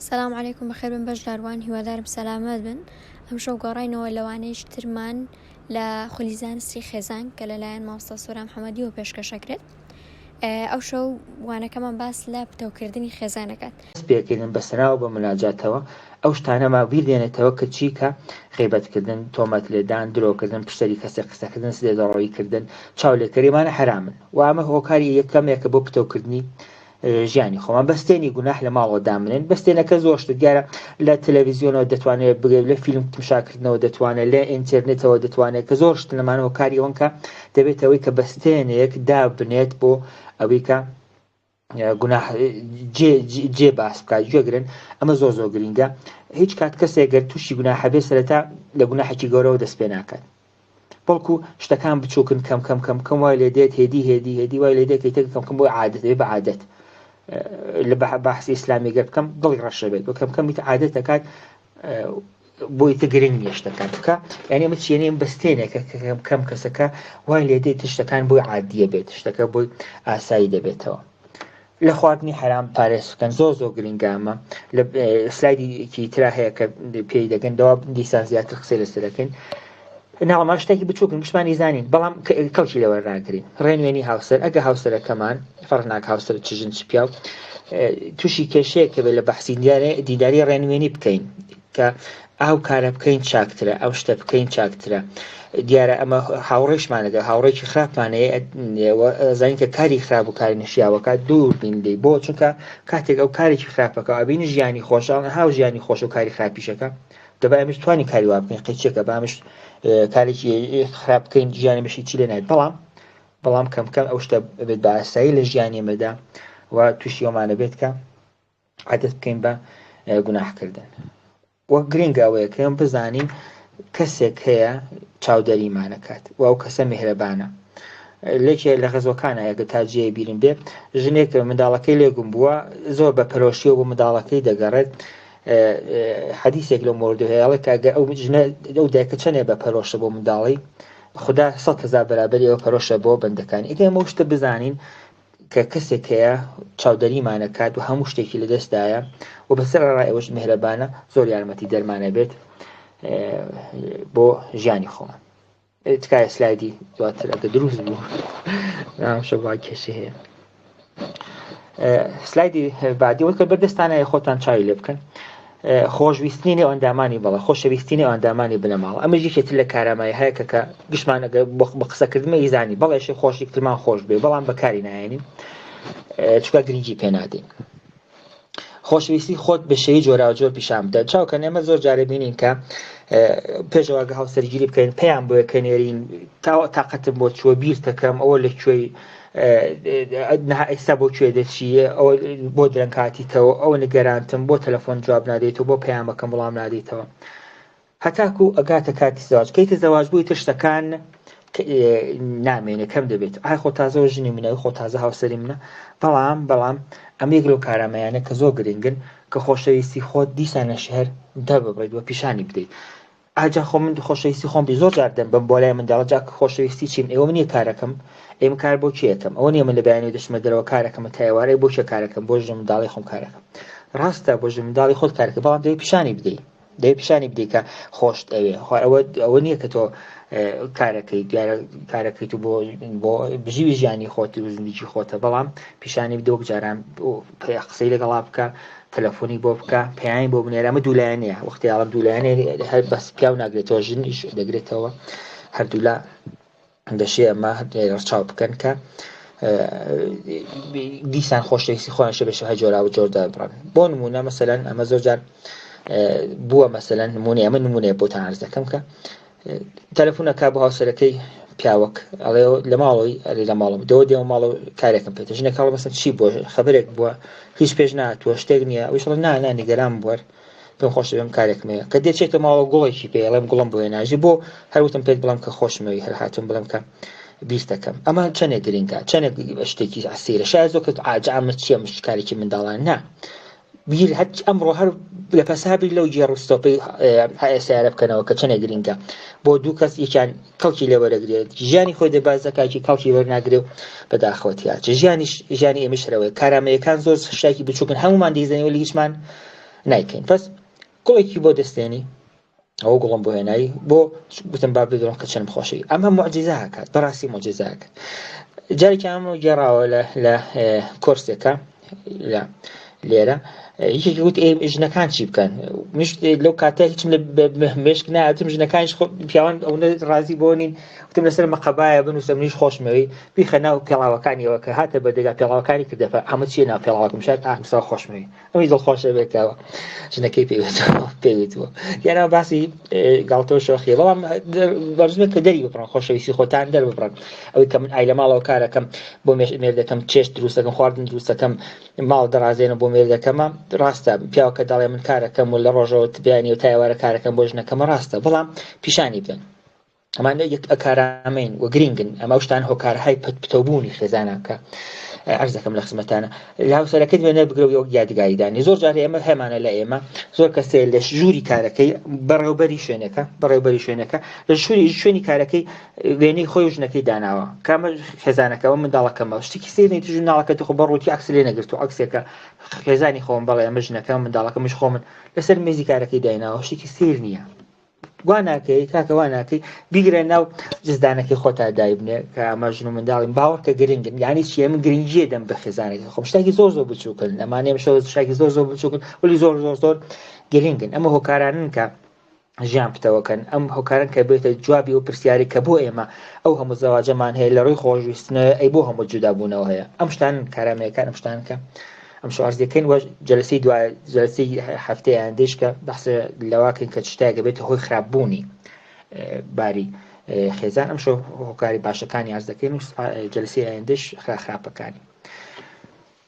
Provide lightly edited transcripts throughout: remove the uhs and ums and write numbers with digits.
سلام علیکم بەخێر بن بەشداروان هیوادارم سەلامەت بن. ئەم شەو گەڕاینەوە لەوانەیەی ترمان لە خولیزانستی خێزان کە لەلایەن مامۆستا سۆران محەممەدیەوە پێشکەشەکرێت. ئەو شەو وانەکەمان باس لە پتەوکردنی خێزانەکات. پێکردن بەسەراو بە مناجاتەوە ئەو شتانەما بیر دێنێتەوە کە چیکە غیبەتکردن، تۆمەت لێدان، درۆکردن، پشتەری کەسێک قسەکردن، سلێدەڕەویکردن، چاولێکەریمانە حرامن و ئەمە هۆکاری یەکەمێکە بۆ پتەوکردنی ژیانی خۆمان. بەستێنی گوناح لە ماڵەوە دامنێن، بەستێنەکە زۆرشت دیارە لە تەلەڤیزیۆنەوە دەتوانێت بگەێت، لە فیلم تماشاکردنەوە دەتوانێت، لە ئینتەرنێتەوە دەتوانێت، کە زۆرشت لەمان هۆکاری ئەوەن کە دەبێت ئەوەی کە بەستێنێک دابنێت بۆ ئەوەی کە گوناح جێ باس بکات گوێگرن. ئەمە زۆر گرینگە. هیچ کات کەسێک گەر تووشی گوناح هەبێت سەرەتا لە گوناحێکی گەورەوە دەست پێ ناکات، بەڵکو شتەکان بچووکن کەم کەم کەم کەم وای لێ دێت هێدی وای لێ دێت کەم کەم بۆ عادەت بە عادەت لە بەحسی ئیسلامی گەر بکەم دڵی ڕەشە بێت و کەم کەمیت عادەت دەکات بۆی تە گرنگ نیە شتەکان بکە. یعنی ئەمە چیەنێ بەستێنێکە کەم کەسەکە وای لێ دێت شتەکان بۆی عادیە بێت، شتەکە بۆی ئاسایی دەبێتەوە. لە خواردنی حرام پارێز بکەن، زۆر گرنگامە. لە سلایدێکی ترا هەیە کە پێی دەگەن دەوا دیسان زیاتر قسەی لەسەر دەکەین. ناڵەما شتێکی بچووکن پشمانی زانین، بەڵام کەڵکی لەوە ڕاگرین. ڕێنوێنی هاوسەر، ئەگە هاوسەرەکەمان فەرق ناکە هاوسەر چ ژن چ پیا و تووشی کێشەیە کە بێت لە بەحسی دیداری ڕێنوێنی بکەین کە ئەو کارە بکەین چاکترە، ئەو شتە بکەین چاکترە. دیارە ئەمە هاوڕێشمانەکە هاوڕێکی خراپمانەیە زانین کە کاری خراپ و کاری نشیاوەکە دوور بینی بۆ چونکە کاتێک ئەو کارێکی خراپەکە ئەبینی ژیانی خۆشە هاو ژیانی خۆش و کاری خراپیشەکە دەبا ئەمش توانی کاری وا بکەین قیچێکە بامش کارێکی خراپ بکەین ژیانی بەشی چی لێ نایێت. بەڵام کەم ئەو شتە بێت بە ئاسایی لە ژیانی مەدا و تووشی ئەومانە بێت کە عادەت بکەین بە گوناحکردن. وەک گرنگە ئەوەیە کە ئێمە بزانین کەسێک هەیە چاودەریمانەکات و ئەو کەسە میهرەبانە. لێکێ لە غەزوەکانە ئەگە تا جێ بیرن بێ ژنێک منداڵەکەی لێگوم بووە زۆر بە پەرۆشیەوە بۆ منداڵەکەی دەگەڕێت. حەدیثێک لە مۆردو هەیەڵێک کە ئەو ژنە ئەو دایکە چەندێ بە پەرۆشە بۆ منداڵی خدا 100,000 بەرابەری ئەوە پەرۆشە بۆ بەندەکانی. ئیدە ئەمە شتە بزانین کە کەسێک هەیە چاودەریمانەکات و هەموو شتێکی لەدەستدایە و بەسەر ڕای ئەوەش میهرەبانە زۆر یارمەتی دەرمانە بێت بۆ ژیانی خۆمان. تکایە سلایدی دواتر ئەگە دروست بوو شەوای کێشە هەیە. سلایدی بعدی وەکە بەردەستانە خۆتان چاوی لێ بکەن. خۆشویستنی نێو ئەندامانی بەڵە خۆشەویستی نێو ئەندامانی بنەماڵ ئەمە یەکێتر لە کارامایی هەیە کە گشتمانەگە بە قسەکردمە ئیزانی بەڵێشی خۆشی ترمان خۆش بێ بەڵام بەکاری نایێنین چکە گرنگی پێ نادەین. خۆشویستی خۆت بە شێوی جۆراوجۆر پیشان بدە. چاوکە ئێمە زۆر جارە بینین کە پێشەوەگە هاوسەرگیری بکەین پێیان بۆیە کەنێرین تااقەتم بۆ چوە بیر دەکەم ئەوە لەکوێی ئێستا بۆ کوێ دەچیە ئەوە بۆ درەنگاتیتەوە ئەوە نگەرانتم بۆ تەلەفۆن جواب نادەیتەوە بۆ پەیامەکەم وەڵام نادەیتەوە هەتاکو ئەگاتە کاتی زەواج کەیتە زەواج بووی تر شتەکان نامێنێ کەم دەبێت. ئای خۆ تازەوە ژنی منە خۆ تازە هاوسەری منە بەڵام ئەم یەک لەو کارامەیانە کە زۆر گرنگن کە خۆشەویستی خۆت دیسانە شەهر دەبڕێت وە پیشانی بدەیت. ئاجا خۆ من خۆشەویستی خۆم زۆر جار دەم بم بۆ لای منداڵە جا خۆشەویستی چیم ئێوە منیە کارەکەم ئێمە کار بۆ چیەکەم ئەوە نیە من لە بەیانی دەچمە دەرەوە کارەکەمە تایوارەی بۆ چه کارەکەم بۆ ژن منداڵی خۆم کارەکەم ڕاستە بۆ ژن منداڵی خۆت کارەکە بەڵام دەوێت پیشانی بدەیت پیشانی بدەیت کە خۆشت ئەوە نییە کە تۆ کارەکەی دیارە کارەکەیت و بۆ بژیوی ژیانی خۆتی و زندگی خۆتە بەڵام پیشانی بدە و بجاران قسەی لەگەڵا بکە تەلەفۆنی بۆ بکە پەیامی بۆ بنێرە ئەمە دوولایەنەیە وەختی ئاڵم دوولایەنێ هەر بەس پیا و ناگرێتەوە ژنیش دەگرێتەوە هەردوولا دەشێ ئەمە ڕچاو بکەن کە دیسان خۆشەویستی خۆیانشە بە شێوەیە جۆراوە جۆردا بڕن. بۆ نمونە مەسەلەن ئەمە زۆر جار بووە مەسەلەن نمونەیە ئەمە نمونەیە بۆتان عەرز دەکەم کە تەلەفۆنەکە بۆ هاوسەرەکەی پیاوەک ئەڵێ لە ماڵەوەی لە ماڵم دێوە ماڵە کارێکم پێێتە ژنەکە بەسن چی بۆ خەبرێک بووە هیچ پێش ناتوە شتێک نییە ئەویشڵ نانیگەران بوەر پێم خۆش بێم کارێکمەیە کە دێچێتە ماڵە گوڵێکی پێ ئەڵێم گوڵم بۆ ناژی بۆ هەروتم پێت بڵم کە خۆشمەوەی هەر هاتوم بڵم کە بیست دەکەم ئەمە چەندێک گرنگە چەندێک شتێکی ئاسیرە شاید زۆر کە ئاجامە چییە مشکارێکی منداڵان نا بیر هەر ئەمڕۆ هەر لە پەسابی لەو جێڕستۆپی سیارە بکەنەوە کە چەندێک گرنگە بۆ دوو کەس یەکیان کەڵکی لێوەرەگرێت ژیانی خۆی دەبازەکاکی کەڵکی وەرناگرێ و بەداخەوەتیا ژیانی ئێمەشەوەی کارامەیەکان زۆر شتێکی بچووکن هەمومان دەیزانەوە لە هیچمان نایکەین پس گوڵێکی بۆ دەستێنی ئەوە گوڵم بۆ هێنایی بۆ گوتم با بدڕۆن کە چەند خۆشەوی ئەمە معجزە هەکات بەڕاستی معجزە هەکات جارێکی ئەم گێڕاوە لە کۆرسێکە لێرە یەکێکی گوت ژنەکان چی بکەن لەو کاتە هیچم لە مێشک نایەتم ژنەکانیش پیاوان ئەوە ڕازی بۆ نین وتم لەسەر مەقەبایە بنووسە منیش خۆشمەوەی بیخە ناو پێڵاوەکانیەوە کە هاتە بەدەگا پێڵاوەکانی کردەفە ئەمە چیە ناو پێڵاوەکەم شاید ئامسا خۆشمەوی ئەوەی دڵخۆشە بێتەوە ژنەکەی پێوێتەوە یانە باسی گاڵتۆ شۆخیە بەڵام بەرزمێت کە دەری بپڕن خۆشەویستی خۆتان دەربپڕن ئەوەی کە من ئای لە ماڵەوە کارەکەم بۆ مێردەکەم چێشت دروستەکەم خواردن دروستەکەم ماڵ دەڕازێنە بۆ مێردەکەمە ڕاستە پیاوەکە دەڵێ من کارەکەم و لە ڕۆژەوە بیانی و تایوارە کارەکەم بۆ ژنەکەمە ڕاستە بەڵام پیشانی بدەن ئەمانە یەک ئەکارامەین و گرنگن ئەمە شتان هۆکارهای پتەوبوونی خێزانەکە عرض دەکەم لە خزمەتانە لە هاوسەرەکەت وێنەر بگرەوە و یادگاریدانی زۆر جارێ ئێمە هەمانە لە ئێمە زۆر کەسێ لە ژووری کارەکەی بەڕێوەبەری شوێنەکە لە شوێنی کارەکەی وێنەی خۆی و ژنەکەی داناوە کامە خێزانەکەەوە منداڵەکەمە شتێکی سێنی توژ ناڵەکەت خۆ بەڕوتی عکس لێ نەگرت و عکسێکە خێزانی خۆم بەڵێ ئەمە ژنەکە منداڵەکەمش خۆ من لەسەر مێزی کارەکەی دایناوە شتێکی سیر نییە گواناکەی کاکەواناکەی بیگرێن ناو جزدانەکەی خۆتا دایبنێ کە ئەمە ژن و منداڵین باوەڕکە گرنگن یانی چیە من گرنگیە دەم بە خێزانێکی خۆم شتێکی زۆر بچووکن ئەمانێ شەو شتێکی زۆر بچووکن ولی زۆر گرنگن ئەمە هۆکارانن کە ژیان پتەوەکەن ئەم هۆکارن کە بێتە جوابی و پرسیاری کە بۆ ئێمە ئەو هەموو زەواجەمان هەیە لە ڕووی خۆشویستنە ئەی بۆ هەموو جودابوونەوە هەیە ئەم شتان کارامەیەکان ئەم شتان کە ئەم شوارزەکەین وە جلسەی دوای جلسەی هەفتەی ئایندەش کە بەحسە لەواکەین کە شتێکە بێتە هۆی خراپبوونی باری خێزان ئەم شۆ هۆکاری باشەکانی عرض دەکەین و جلسەی ئایندەش خراپەکانی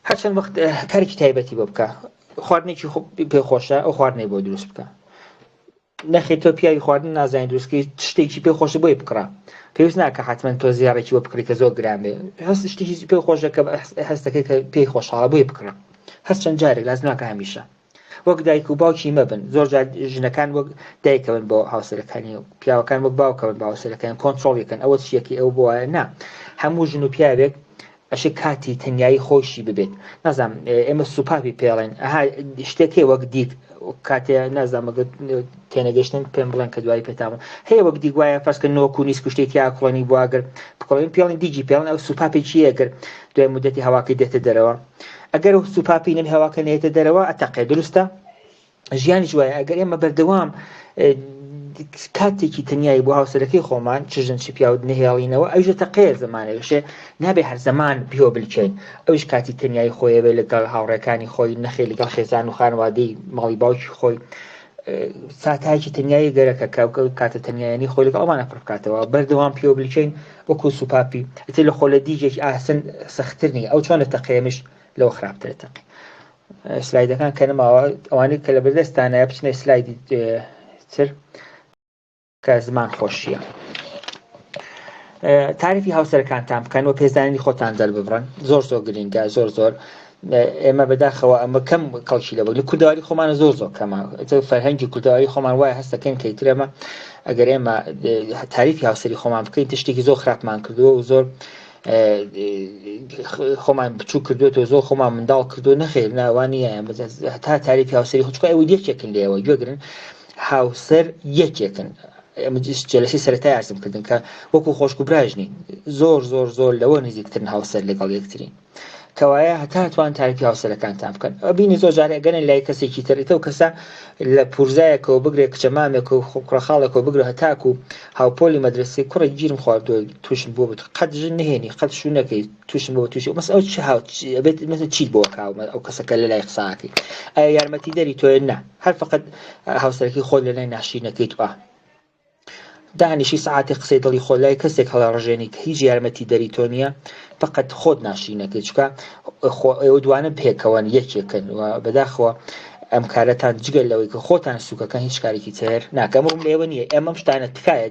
هەرچەند وەخت کارێکی تایبەتی بۆ بکە خواردنێکی پێخۆشە ئەو خواردنەی بۆ دروست بکە نەخێت تۆ پیاوی خواردن نازانین دروستکەی شتێکی پێخۆشە بۆی بکڕە پێویست ناکە حتمما تۆ زیارێکی بۆ بکڕی کە زۆر گران بێ هەست شتێکی پێخۆشە کە هەستەکەی کە پێی خۆشحاڵە بۆی بکڕە هەست چەند جارێک لازم ناکە هەمیشە وەک دایک و باوکی مەبن زۆر جار ژنەکان وەک دایکەون بۆ هاوسەرەکانی و پیاوەکان وەک باوکەون بە هاوسەرەکان کۆنتڕۆڵیەکەن ئەوە چیەکی ئەو بۆ وایە نا هەموو ژن و پیاوێک ئەشێ کاتی تەنیایی خۆشی ببێت نازانم ئێمە سوپاپی پێڵێن شتێکی وەک دیک کاتێ نازانمەگە تێنەگەشتن پێم بڵێن کە دوایی پێتامە هەیە وەک دیگ وایە فەرزکە نۆک و نیسک و شتێکی یاکڵێنی بواگر بکڵین پێڵین دیجی پێڵن ئەو سوپاپێکی ئەگەر دوای مودەتی هەواکەی دێتە دەرەوە ئەگەر سوپاپی نەمی هەواکە نێتە دەرەوە ئەتەقێ دروستە ژیانی جوایە ئەگەر ئێمە بەردەوام کاتێکی تەنیایی بۆ هاوسەرەکەی خۆمان چژن چ پیاود نهێڵینەوە ئەوژێتە قێر زمانێکشێ نابێ هەر زەمان بیۆ بلکەین ئەوش کاتی تەنیایی خۆیە بێ لەگەڵ هاوڕێکانی خۆی نەخێ لەگەڵ خێزان و خانوادەی ماڵی باوکی خۆی ساتایکی تەنیایی گەرەکە کاتە تەنیایانی خۆی لەگەڵ ئەوانە پڕ بکاتەوە بەردەوام پیۆ بلکەین وەکو سوپاپی ئەتێ لە خۆ لە دیجێک ئاسن سەختترنی ئەو چۆنە تەقێمش لەوە خراپترە تەقی سلایدەکان کە نەماوە ئەوانەی کە لە بەردەستانە بچنە سلایدی تر کە زمان خۆشیە تاریفی هاوسەرەکانتان بکەن و پێزانانی خۆتان دەرببڕن زۆر گرنگە زۆر ئێمە بەداخەوە ئەمە کەم کەڵکی لەبوو لە کورداواری خۆمانە زۆر کەمە فەرهەنگی کورداواری خۆمان وایە هەستەکەن کەیترەمە ئەگەر ئێمە تاریفی هاوسەری خۆمان بکەین تشتێکی زۆر خراپمان کردووە و زۆر خۆمان بچوو کردوێتەوە زۆر خۆمان منداڵ کردو نەخێر ناوانیە تا تاریفی هاوسەری خۆچکە ئەوە یەکێکن لێەوە گوێگرن هاوسەر یەکێکن جلسەی سەرەتای عرضم کردن کە وەکو خۆشک و براژنی زۆر لەوە نزیکترن هاوسەر لەگەڵ یەکترین کەوایە هەتا توان تاریفی هاوسەرەکانتان بکەن بینی زۆر جارێ گەنە لای کەسێکی تریتە و کەسە لە پورزایەکەوە بگرێ کچە مامێک و کوڕەخاڵێکەوە بگرە هەتاک و هاوپۆلی مەدرسەی کوڕی گیرم خواردووە تووشم بۆ بێت قەت ژن نهێنی قەت شوو نەکەی تووشم بۆ تووشی مەس ئەو چ هاوت ئەبێت مەسە چیت بۆ کاومە ئەو کەسەکە لە لای قساکەی ئایا یارمەتی دەری تۆیە نا هەر فەقەت هاوسەرەکەی خۆت لە لای ناشرینەکەیت وە دانیشی ساعتی قسەی دڵی خۆ لای کەسێک هەڵاڕژێنی کە هیچ یارمەتی دەری تۆ نییە فقط خۆت ناشرینەکەی چکە ئێوە دوانە پێکەوەن یەکێکن و بەداخەوە ئەم کارەتان جگەل لەوەی کە خۆتان سوکەکەن هیچ کارێکی تر ناکەم ڕوم لێوە نییە ئێمەم شتانە تکایە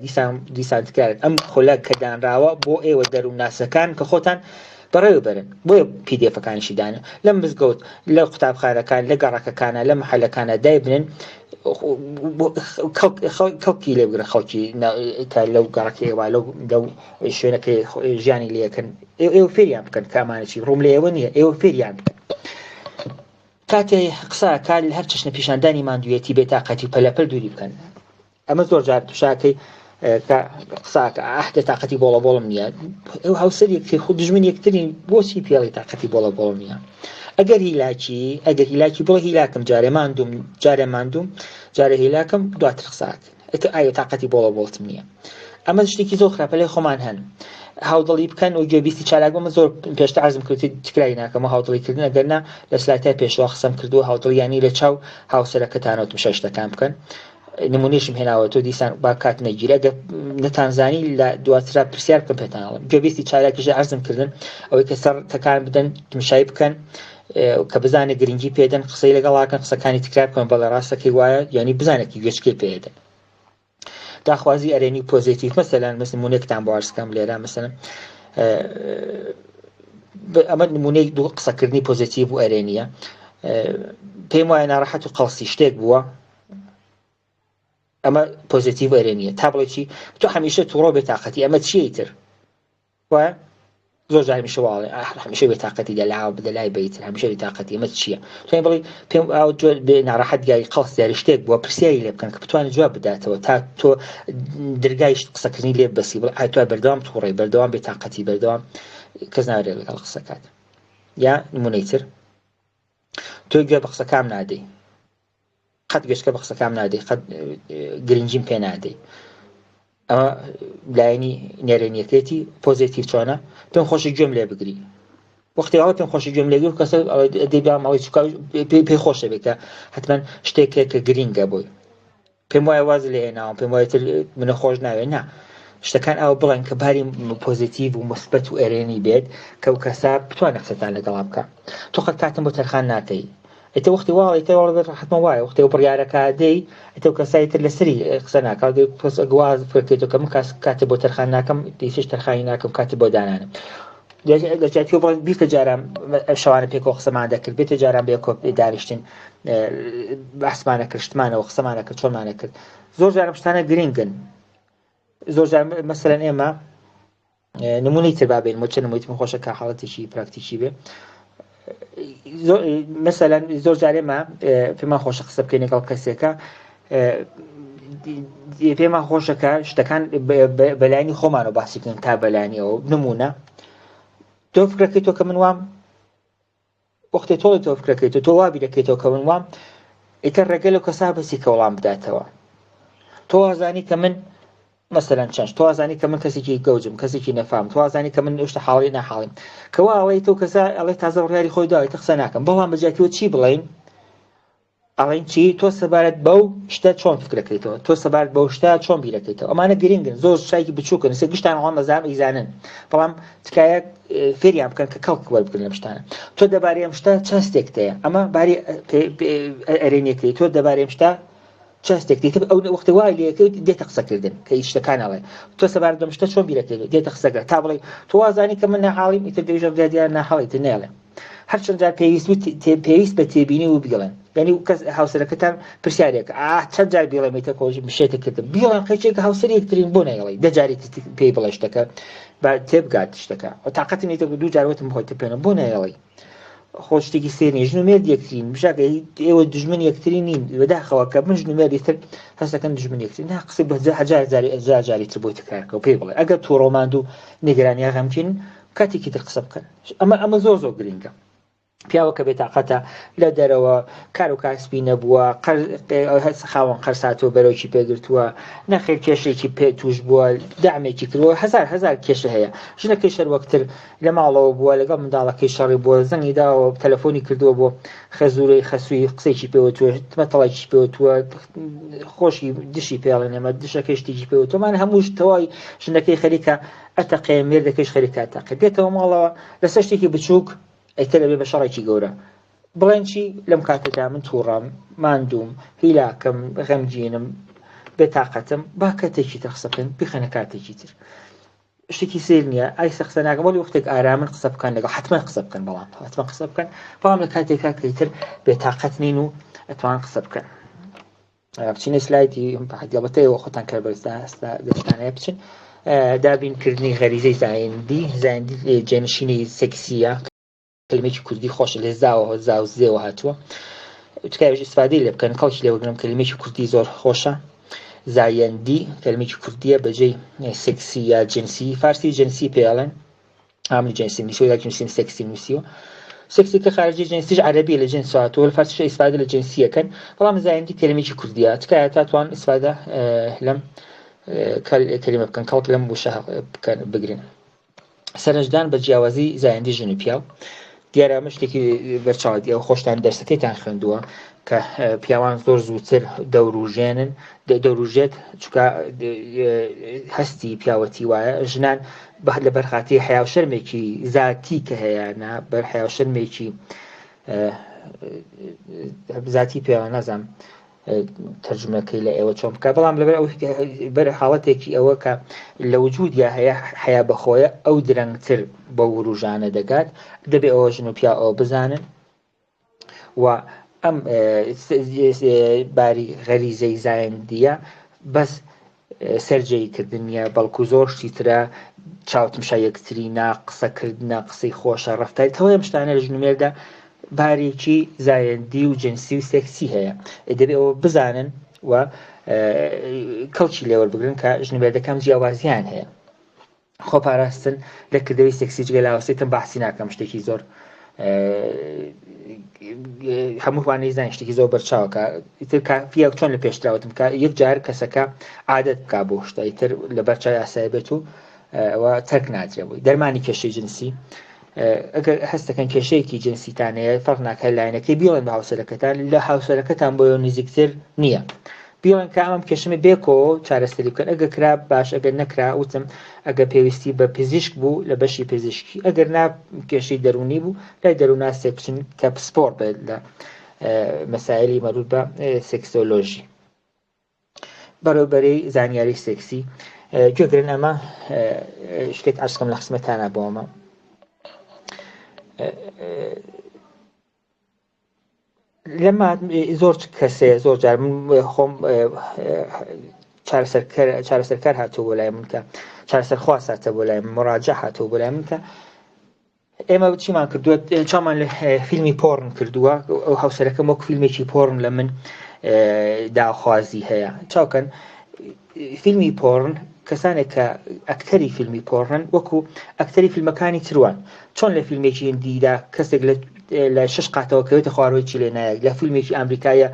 دیسان تکارن ئەم خۆلاک کە دانراوە بۆ ئێوە دەروون ناسەکان کە خۆتان بەڕێوە بەرن بۆیە پیدێفەکانیشی دانە لەم مزگەوت لە قوتابخانەکان لە گەڕەکەکانە لە محەلەکانە دایبنن کەڵکی لێ بگرن خەڵکی کە لەو گەڕەکەیەوە لەو شوێنەکەی ژیانی لێەکەن ئێوە فێریان بکەن کامانێکی ڕوم لە ئێوە نییە ئێوە فێریان بکەن کاتێ قسەکە هەر چشنە پیشاندانی ماندوویەتی بێتاقەتی و پەلەپەل دووری بکەن. ئەمە زۆر جار تووشاکەی قساکە ئەحدە تاقەتی بۆڵە بۆڵم نییە، ئەو هاوسەرێکی خود دژمن یەکترین بۆچی پێڵی تاقەتی بۆڵە بۆڵم نییە. ئەگەر هیلاکی بڵێ هیلاکم جارێ ماندوم جارێ هیلاکم دواتر قساکە ئایا تاقەتی بۆڵە بۆڵتم نییە. ئەمە شتێکی زۆر خراپە لێ خۆمان هەن هاوڵی بکەن و گوێبیستی چالاکمە زۆر پێشتر عەرزم کردی تکراری ناکەمە هاوڵیکردن ئەگەرنا لە سلاتای پێشەوە قسەم کردووە هاوڵیانی لە چاو هاوسەرەکەتانەوەتم شەشتەکان بکەن. نمونێشم هێناوە تۆ دیسان با کات نەگیرە نەتانزانی لە دواترا پرسیار بکەم پێتانڵم گوێبیستی چالاکیژە عەرزم کردن ئەوەی کە سەر تەکان بدەن تمشای بکەن کە بزانێ گرنگی پێدەن قسەی لەگەڵاکەن قسەکانی تکرار بکەن بەڵێ ڕاستەکەی وایە یعنی بزانێکی گوێچکەی پێدەن. داخوازی ئەرێنی پۆزیتیڤ مەسەلەن نمونەیەکتان بۆ عەرز بکەم لێرە مەسەلەن ئەمە نمونەی دوو قسەکردنی پۆزیتیڤ و ئەرێنیە پێم وایە ناڕەحەت و قەڵسی شتێک بووە ئەمە پۆزیتیڤ ئەرێنیە تا بڵێکی تۆ هەمیشە تووڕۆ بێتاقەتی ئەمە چیەی تر وایە زۆر جار هەمیشە واڵێ هەمیشە بێتاقەتی دەلاوە بدەلای بەیتر هەمیشە بێتاقەتی ئەمە چییە توانین بڵێ پێم ناڕەحەت گای قەڵس دیاری شتێک بووە پرسیاری لێ بکەن کە بتوانێت جواب بداتەوە تا تۆ دەرگای قسەکردنی لێ بەسی بڵێ ئای تۆ بەردەوام تووڕێ بەردەوام بێتاقەتی بەردەوام کەس ناوێت لەگەڵ قسەکات. یا نمونەی تر تۆ گوێ بە قسەکام نادەی قەت گەشتکە بە قسەکام نادەی قەت گرنگیم پێ نادەی ئەمە لایەنی نێرێنیەکێتی پۆزیتیڤ چۆنە پێم خۆشی گوێم لێ بگری وەختیەوە پێم خۆشی گوێم لێگیر کەسە دەیبا ماڵی چووکە پێی خۆشە بێت کە حتمما شتێکێک کە گرینگە بۆی پێم وایە واز لێ هێناوە پێم وایە تر منە خۆش ناوێت نا شتەکان ئەوە بڵێن کە باری پۆزیتیڤ و مثبەت و ئەرێنی بێت کە ئەو کەسە بتوانێت قسەتان لەگەڵا بکە تۆ خەت کاتم بۆ تەرخان ناتەی ئێتە وەختی واڵ ئێتە وەڵ حتمما وایە وەختی ئەو بڕیارەکە دەی ئێتە کەسای تر لەسەری قسە ناکات گواز بکرێتەوە کە من کاتێ بۆ تەرخان ناکەم دیسیش تەرخانی ناکەم کاتێ بۆ دانانم لەجاتی بڵێن بیرکە جاران شەوانە پێکەوە قسەمان دەکرد بێتە جاران بێکۆ دانیشتن بەحسمانە کرد شتمانەوە قسەمانە کرد چۆنمانە کرد زۆر جارم شتانە گرنگن زۆر جار مەسەلەن ئێمە نمونەی تر بابێن چەند نمونەی من خۆشە کە حاڵەتێکی پراکتیکی بێ مەسەلەن زۆر جار ئێمە پێمان خۆشە قسە بکەین لەگەڵ کەسێکە پێمان خۆشەکە شتەکان بەلایانی خۆمانەوە باسی بکەین تا بەلایانیەوە نمونە تۆ فکرەکەیتەوە کە من وام وەختێ تۆڵی تۆ فکرەکەیتەوە تۆ وابی دەکەیتەوە کە من وام ئیتر ڕێگە لەو کەسا بەسی کە وەڵام بداتەوە تۆ وازانی کە من مەسەلەن چەند تۆ وازانی کە من کەسێکی گەوجم کەسێکی نەفام تۆ وازانی کە من شتە حاڵی نەحاڵیم کەوا ئەڵێ تۆ کەسا ئەڵێ تازە ڕیاری خۆی داوای قسە ناکەم بەڵام بەجاتیەوە چی بڵێن ئەڵێن چی تۆ سەبارەت بەو شتە چۆن فکرەکەیتەوە تۆ سەبارەت بەو شتە چۆن بیرەکەیتەوە ئەمانە گرنگن زۆر شایکی بچووکن سێ گشتان هەڵ مەزان ئیزانن بەڵام تکایە فێریان بکەن کە کەڵک وەربگرن لەم شتانە تۆ دەبارەی ئەم شتە چەند شتێکتەیە ئەمە باری ئەرێنیەکەی تۆ دەبارەی ئەم شتە چەستێک دیتر ئەو وەختی وای لێکە دێتە قسەکردن کە هیچ شتەکان ئەڵێ تۆ سەبارەت بەم شتە چۆن بیرەکەیت دێتە قسەکە تا بڵێ تۆ وازانی کە من نەحاڵیم ئیتر دەیژە دیار نەحاڵیت نێڵێ هەرچەند جار پێویست بە تێبینی و بیڵێن یعنی کەس هاوسەرەکەتان پرسیارێکە چەند جار بیڵێمیتە کۆژی بشێتە کردن بیڵێن قەیچێکە هاوسەرێکترین بۆ نەیڵێ دەجاری پێی بڵێ شتەکە با تێبگات شتەکە تااقەتی نیتە دوو جاروتم بخۆیتە پێێنە بۆ نەیڵێ خۆشتێکی سێنی ژنومێر یەکترین بژاکە ئێوە دژمن یەکترین نین بەداخەوە کە من ژنومێری تر هەستەکەن دژمن یەکترین نا قسەی بە جاری تر بۆی تکرارکە و پێی بڵێ ئەگەر تۆ ڕۆماند و نیگرانیا غەمکین کاتێکی تر قسە بکەن ئەمە زۆر گرنگە پیاوە کە بێتاقەتە لە دەرەوە کار و کاسبی نەبووە خاوەن قەرساتەوە بەرەوکی پێگرتووە نەخێر کێشێکی پێ توش بووە دامێکی کردووە هزار کێشە هەیە ژنەکەی شەروەکتر لە ماڵەوە بووە لەگەڵ منداڵەکەی شەڕی بووە زەنگی داوە تەلەفۆنی کردووە بۆ خەزوورەی خەسووی قسەیکی پێوەتوە تمەتەڵێکی پێوەتووە خۆشی دشی پێڵێن ئەمە دشەکەی شتێکی پێوەتوەمان هەمووش تەواوی ژنەکەی خەریکە ئەتەقێ مێردەکەیش خەریکە تەقێ بێتەوە ماڵەوە لەسەر شتێکی بچووک ئەیتر لەبێ بە شەڕێکی گەورە بڵێن چی لەم کاتەدا من تووڕام ماندووم هیلاکەم غەمگینم بێتاقەتم با کاتێکی تر قسە بکەن بخەنە کاتێکی تر شتێکی سیر نییە ئایسە قسە ناکەم وەلی وەختێک ئارامن قسە بکەن لەگەڵ حتمما قسە بکەن حتمما قسە بکەن بەڵام لە کاتێکا کەیتر بێتاقەت نین و ئەتوان قسە بکەن بچینە سلایدی دیڵەتەوە خۆتان کار بەرزدا دەستانەیە بچن دابینکردنی غەریزەی زایندی جێنشینی سێکسیە کلمێکی کوردی خۆشە لێ زاوە زاو زێوە هاتووە تکایش ئیسفادەی لێ بکەن کەڵکی لێوەگرم کلمێکی کوردی زۆر خۆشە زایەندی کلمێکی کوردیە بەجێی سێکسی یا جنسی فارسی جنسی پێڵێن عاملی جنسی نووسیوە یا جنسی سێکسی نووسیوە سێکسی کە خارجی جنسیش عەرەبیە لە جنس هاتووە لە فارسیش ئیسفادە لە جنسیەکەن بەڵام زایەندی کلمێکی کوردیە تکایە تاتوان ئیسفادە لەم کلمە بکەن کەڵک لەم وشە بگرن سەرنجدان بە جیاوازی زایەندی ژن و پیاو دیارە ئەمە شتێکی بەرچاوی ئەو خۆشتان دەرسەکەیتان خوێندووە کە پیاوان زۆر زووتر دەوروژێنن دەوروژێت چونکە هەستی پیاوەتی وایە ژنان لە بەرخاتی حیا و شەرمێکی ذاتی کە هەیە بەر حیا و شەرمێکی ذاتی پێوە نازانم تەرجمەکەی لە ئێوە چۆن بکە بەڵام لەبەر بەر حاڵەتێکی ئەوە کە لە وجودیا هەیە حیا بەخۆیە ئەو درەنگتر بە وروژانە دەگات دەبێ ئەوە ژن و پیا ئەوە بزانن و ئەم باری غەریزەی زایەندیە بەس سەرجەیکردنیە بەڵکو زۆر شتی ترە چاوتمشە یەکترینە قسەکردنە قسەی خۆشە ڕەفتاری تەوەی ئەم شتانە لە ژنومێردا بارێکی زایەندی و جنسی و سێکسی هەیە دەبێت ئەوە بزانن و کەڵکی لێوەربگرن کە ژنوێردەکەم جیاوازیان هەیە خۆپاراستن لە کردەوەی سێکسی جگە لاوەسێتم باسی ناکەم شتێکی زۆر هەمووانەی زانین شتێکی زۆر بەرچاوکە ئیتر کافیە چۆن لە پێشراوتم کە یەک جار کەسەکە عادەت بکا بۆ شتە ئیتر لە بەرچاوی ئاسایی بێت و ئەوە تەرک نادرێ بووی دەرمانی کێشەی جنسی ئەگەر هەستەکەن کێشەیەکی جنسیتانەیە فەرق ناکات لایەنەکەی بیڵێن بە هاوسەرەکەتان لە هاوسەرەکەتان بۆ نزیکتر نییە بیڵێن کە ئەمەم کێشەمە بێکەوە چارەسەری بکەن ئەگەر کرا باش ئەگەر نەکرا وتم ئەگەر پێویستی بە پزیشک بوو لە بەشی پزیشکی ئەگەر نا کێشەی دەرونی بوو لای دەرونا سێ بچن کە پسپۆر بێت لە مەسایلی مەروت بە سێکسۆلۆژی بەڕێوەبەری زانیاری سێکسی گوێگرن ئەمە شتێک عەرزکەم لە خزمەتانە بۆ ئەمە لەما زۆر کەسێ زۆر جار من خۆم چارەسەرکار هاتووە بۆ لای من کە چارەسەرخواس هاتە بۆ لای من مڕاجە هاتووە بۆ لای من کە ئێمە چیمان کردووە چامان لە فیلمی پۆڕن کردووە ئەو هاوسەرەکەم وەک فیلمێکی پۆڕن لە من داخوازی هەیە چاوکەن فیلمی پۆڕن کەسانێک کە ئەکتەری فیلمی پۆڕن وەکو ئەکتەری فیلمەکانی تروان چۆن لە فیلمێکی هندیدا کەسێک لە 6 قاتەوە کەوێتە خواردەوەی چی لێ نایەت لە فیلمێکی ئەمریکایە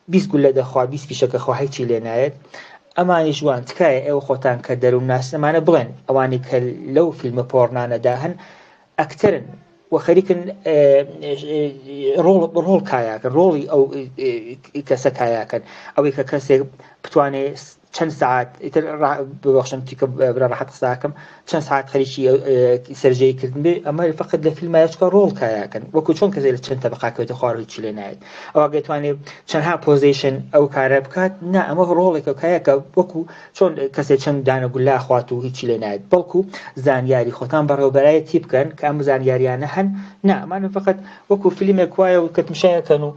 20 گولە دەخوا 20 پیشەکە خواهی چی لێ نایەت ئەمانی جوان تکایە ئێوە خۆتان کە دەروون ناسنەمانە بڵێن ئەوانی کە لەو فیلمە پۆڕنانەدا هەن ئەکتەرن و خەریکن ڕۆڵ کایاکەن ڕۆڵی ئەو کەسە کایاکەن ئەوەی کە کەسێک بتوانێت چەند ساعت ببەخشم تیکە ڕاحەت قساکەم چەند ساعت خەریکی سەرجەیکردن بێ ئەمە فقط لە فیلمایە چکە ڕۆڵ کایاکەن وەکو چۆن کەسێک لە چەند تەبقاکەوێتە خواردەوەی چی لێ نایێت ئەوە گەیتوانێت چەندها پۆزیشن ئەو کارە بکات نا ئەمە ڕۆڵێکە کایەکە وەکو چۆن کەسێک چەند دانە گولا خوات و هیچی لێ نایێت بەڵکو زانیاری خۆتان بەڕێوەبەرایەتی بکەن کە ئەم زانیاریانە هەن نا ئەمانە فقط وەکو فیلمێک وایە و کەتمشایەکەن و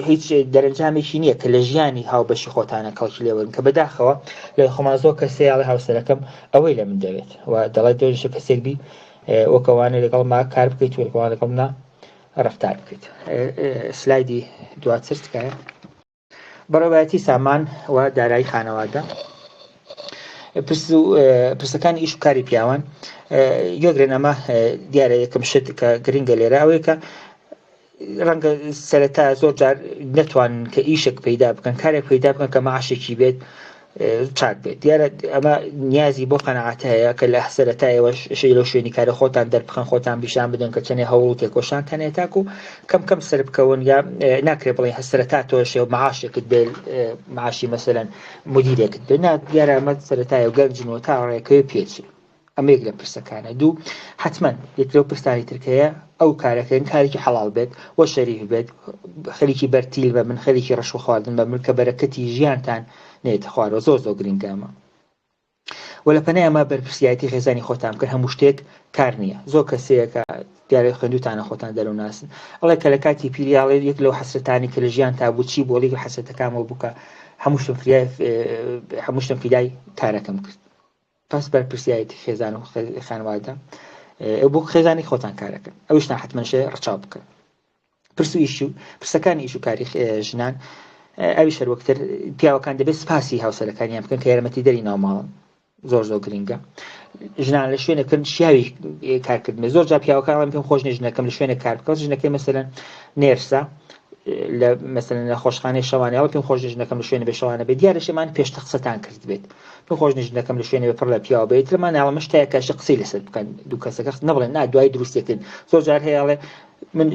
هیچ دەرەنجامێکی نییە کە لە ژیانی هاوبەشی خۆتانە کەڵکی لێوەن کە بەداخەوە لە خۆمان زۆر کەسێڵی هاوسەرەکەم ئەوەی لە من دەوێت و دەڵێت دێژە کەسێک بی وەکەوانە لەگەڵ ما کار بکەیت و لەگەڵ لەگەڵ نا ڕەفتار بکەیت سلایدی دواتر تکایە بەڕێوەبەرەتی سامان و دارایی خانەوادە پرسەکانی ئیش و کاری پیاوان گوێگرن ئەمە دیارە یەکەم شت کە گرنگە لێرە ئەوەیە کە ڕەنگە سەرەتا زۆر جار نەتوانن کە ئیشێک پەیدا بکەن کارێک پەیدا بکەن کە مەعاشێکی بێت چاک بێت دیارە ئەمە نیازی بۆ قەنەعەت هەیە کە لە سەرەتایەوە شەی لەو شوێنی کارە خۆتان دەربخەن خۆتان پیشان بدەن کە چەنێ هەوڵ و تێکۆشانتانێ تاکو کەم کەم سەر بکەون یا ناکرێت بڵێن سەرەتا تۆشێ و مەعاشێکت بێت مەعاشی مەسەلەن مدیرێکت بێت دیارە ئەمە سەرەتایە و گەنجنەوە تا ڕێکەوەی پێچی ئەمەیەک لە پرسەکانە دوو حتمما یەکلەو پرسانی ترکەیە ئەو کارەکەن کارێکی حەڵال بێت وە شەریف بێت خەریکی بەرتیل بە من خەریکی ڕەشوە خواردن بە من کە بەرەکەتی ژیانتان نێتە خوارەوە زۆر گرنگامە و لە پەنای ئەمە بەرپرسیایەتی خێزانی خۆتان کرد هەموو شتێک کار نییە زۆر کەسەیەکە دیارە خوێندوتانە خۆتان دەرەوە ناسن ئەڵێ کە لە کاتی پیریاڵێ یەک لەو حەسرەتانی کە لە ژیان تا بوو چی بۆڵی حەسرەتەکانەوە بووکە هەموو شتم فیدای کارەکەم کرد پس بەرپرسیایەتی خێزان و خانەوادە بۆ خێزانی خۆتان کارەکەن ئەوشتان حتمەشێ ڕچاو بکەن پرسەکانی ئیش و کاری ژنان ئەوی شەروەکتر پیاوەکان دەبێت سپاسی هاوسەرەکانیان بکەن کە یارمەتی دەری ناوماڵن زۆر گرنگە ژنان لە شوێنەکەن شیاوی کارکردن زۆر جا پیاوەکان پێم خۆش ژنەکەم لە شوێنە کار بکەوت ژنەکەی مەسەلەن نێرسە لە مەسەلەن لە خۆشخانەی شەوانەوە پێم خۆش ژنەکەم لە شوێنە بێ شەوانە بێت دیارە شەمان پێشتە قسەتان کرد بێت پێم خۆش ژنەکەم لە شوێنە بێ پڕ لە پیاوە بێت لەمان ناوەمە شتایە کەش قسەی لەسەر بکەن دوو کەسەکە نەبڵێن نا دوای دروستێکن زۆر جار هەیەڵێ من